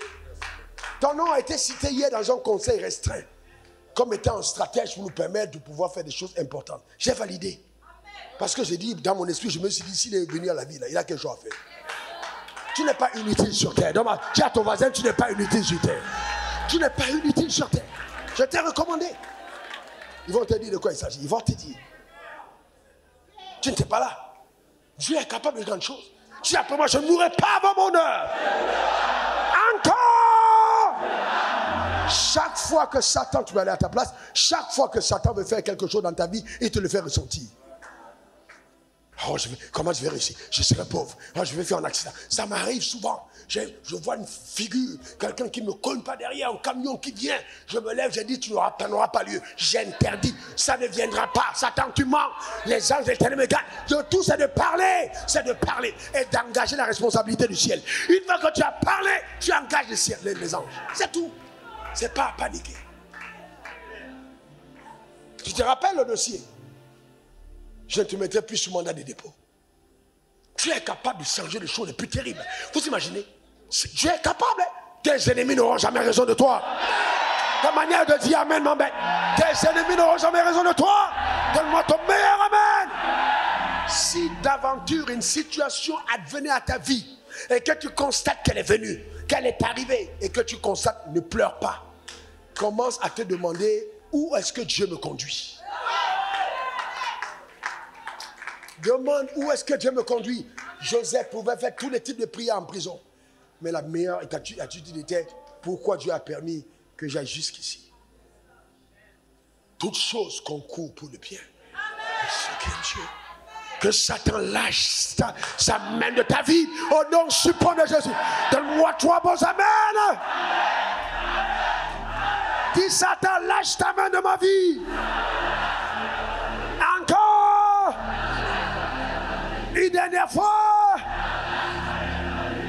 Ton nom a été cité hier dans un conseil restreint, comme étant un stratège pour nous permettre de pouvoir faire des choses importantes. J'ai validé. Parce que j'ai dit, dans mon esprit, je me suis dit, s'il est venu à la vie, là, il a quelque chose à faire. Tu n'es pas inutile sur terre. Donc, dis à ton voisin, tu n'es pas inutile sur terre. Tu n'es pas inutile sur terre. Je t'ai recommandé. Ils vont te dire de quoi il s'agit. Ils vont te dire. Tu n'étais pas là. Dieu est capable de grandes choses. Si après moi, je ne mourrai pas avant mon heure. Encore. Chaque fois que Satan, tu vas aller à ta place, chaque fois que Satan veut faire quelque chose dans ta vie, il te le fait ressentir. Oh, comment je vais réussir? Je serai pauvre. Oh, je vais faire un accident. Ça m'arrive souvent. Je vois une figure, quelqu'un qui ne me colle pas derrière, un camion qui vient. Je me lève, je dis, tu n'auras pas lieu. J'interdis. Ça ne viendra pas. Satan, tu mens. Les anges éternels me gardent. De tout, c'est de parler. C'est de parler et d'engager la responsabilité du ciel. Une fois que tu as parlé, tu engages le ciel, les anges. C'est tout. C'est pas à paniquer. Tu te rappelles le dossier? Je ne te mettrai plus sous mandat de dépôt. Tu es capable de changer les choses les plus terribles. Vous imaginez? Tu es capable. Tes ennemis n'auront jamais raison de toi. Ta manière de dire amen m'embête. Tes ennemis n'auront jamais raison de toi. Donne-moi ton meilleur amen. Si d'aventure une situation advenait à ta vie et que tu constates qu'elle est venue, qu'elle est arrivée et que tu constates, ne pleure pas. Commence à te demander où est-ce que Dieu me conduit. Demande où est-ce que Dieu me conduit. Joseph pouvait faire tous les types de prières en prison. Mais la meilleure attitude était, pourquoi Dieu a permis que j'aille jusqu'ici. Toutes choses concourent pour le bien. Ce qu'est Dieu. Que Satan lâche sa main de ta vie au nom suprême de Jésus. Donne-moi 3 bons amen. Dis Satan, lâche ta main de ma vie. Encore. Une dernière fois.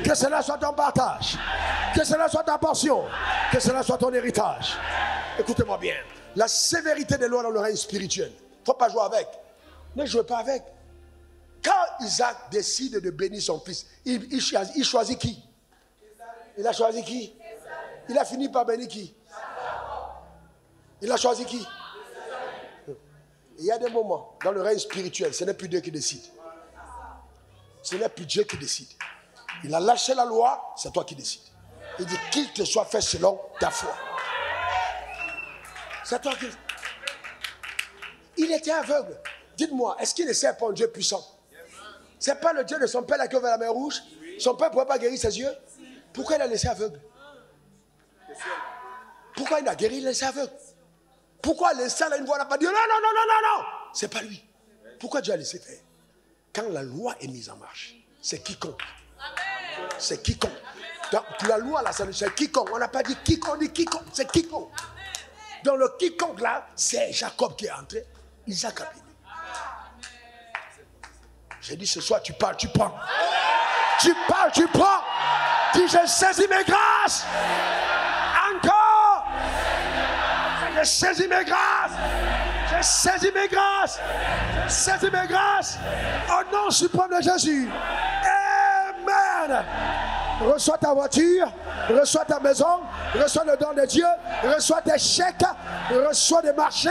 Que cela soit ton partage. Que cela soit ta portion. Que cela soit ton héritage. Écoutez-moi bien. La sévérité des lois dans le règne spirituel. Il ne faut pas jouer avec. Ne jouez pas avec. Quand Isaac décide de bénir son fils, il choisit qui? Il a choisi qui? Il a fini par bénir qui? Il a choisi qui? Il y a des moments dans le règne spirituel, ce n'est plus Dieu qui décide. Ce n'est plus Dieu qui décide. Il a lâché la loi, c'est toi qui décides. Il dit qu'il te soit fait selon ta foi. C'est toi qui... Il était aveugle. Dites-moi, est-ce qu'il ne sert pas un Dieu puissant? C'est pas le Dieu de son père là qui a ouvert la mer rouge? Son père ne pouvait pas guérir ses yeux? Pourquoi il a laissé aveugle? Pourquoi il a guéri, il a laissé aveugle? Pourquoi l'instant là, une voix n'a pas dit non, non, non, non, non, non? C'est pas lui. Pourquoi Dieu a laissé faire? Quand la loi est mise en marche, c'est quiconque. C'est quiconque. Donc, la loi là, c'est quiconque. On n'a pas dit quiconque, on dit quiconque. C'est quiconque. Dans le quiconque là, c'est Jacob qui est entré. Isaac a béni. J'ai dit ce soir, tu parles, tu prends. Tu parles, tu prends. Dis, j'ai saisi mes grâces. Encore. J'ai saisi mes grâces. J'ai saisi mes grâces. J'ai saisi mes grâces. Au nom suprême de Jésus. Amen. reçois ta voiture, reçois ta maison, reçois le don de Dieu, reçois tes chèques, reçois des marchés,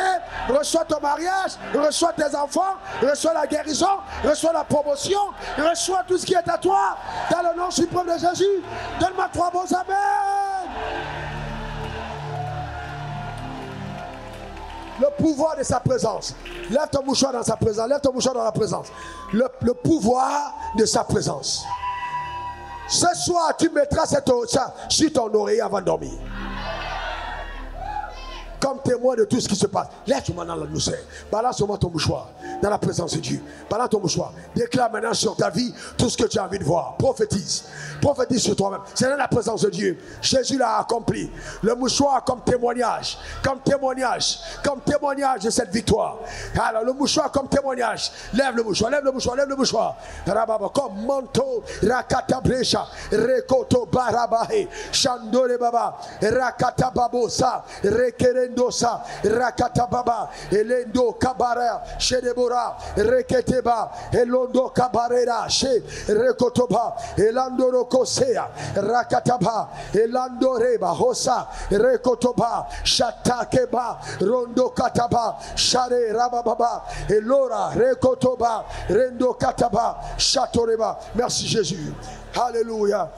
reçois ton mariage, reçois tes enfants, reçois la guérison, reçois la promotion, reçois tout ce qui est à toi, dans le nom suprême de Jésus. Donne-moi 3 bons amen. Le pouvoir de sa présence. Lève ton mouchoir dans sa présence. Lève ton mouchoir dans la présence. Le pouvoir de sa présence. Ce soir, tu mettras ça sur ton oreiller avant de dormir. Comme témoin de tout ce qui se passe. Lève-toi maintenant la douceur. Balance-moi ton mouchoir dans la présence de Dieu. Balance ton mouchoir. Déclare maintenant sur ta vie tout ce que tu as envie de voir. Prophétise. Prophétise sur toi-même. C'est dans la présence de Dieu. Jésus l'a accompli. Le mouchoir comme témoignage. Comme témoignage. Comme témoignage de cette victoire. Alors le mouchoir comme témoignage. Lève le mouchoir. Lève le mouchoir. Lève le mouchoir. Rababa comme manteau. Rakata brecha. Rekoto barabahe. Chandore baba. Rakata babosa. Rekere Dosa, Rakata Baba, Elendo Kabara, Shedebora, Reketeba, Elondo Kabarera, She, Rekotoba, Elando Rokosea, Rakataba, Elando Reba, Hosa, Rekotoba, Shatakeba, Rondo Kataba, Share Rababa, Elora, Rekotoba, Rendo Kataba, Chatoreba. Merci Jésus. Alléluia.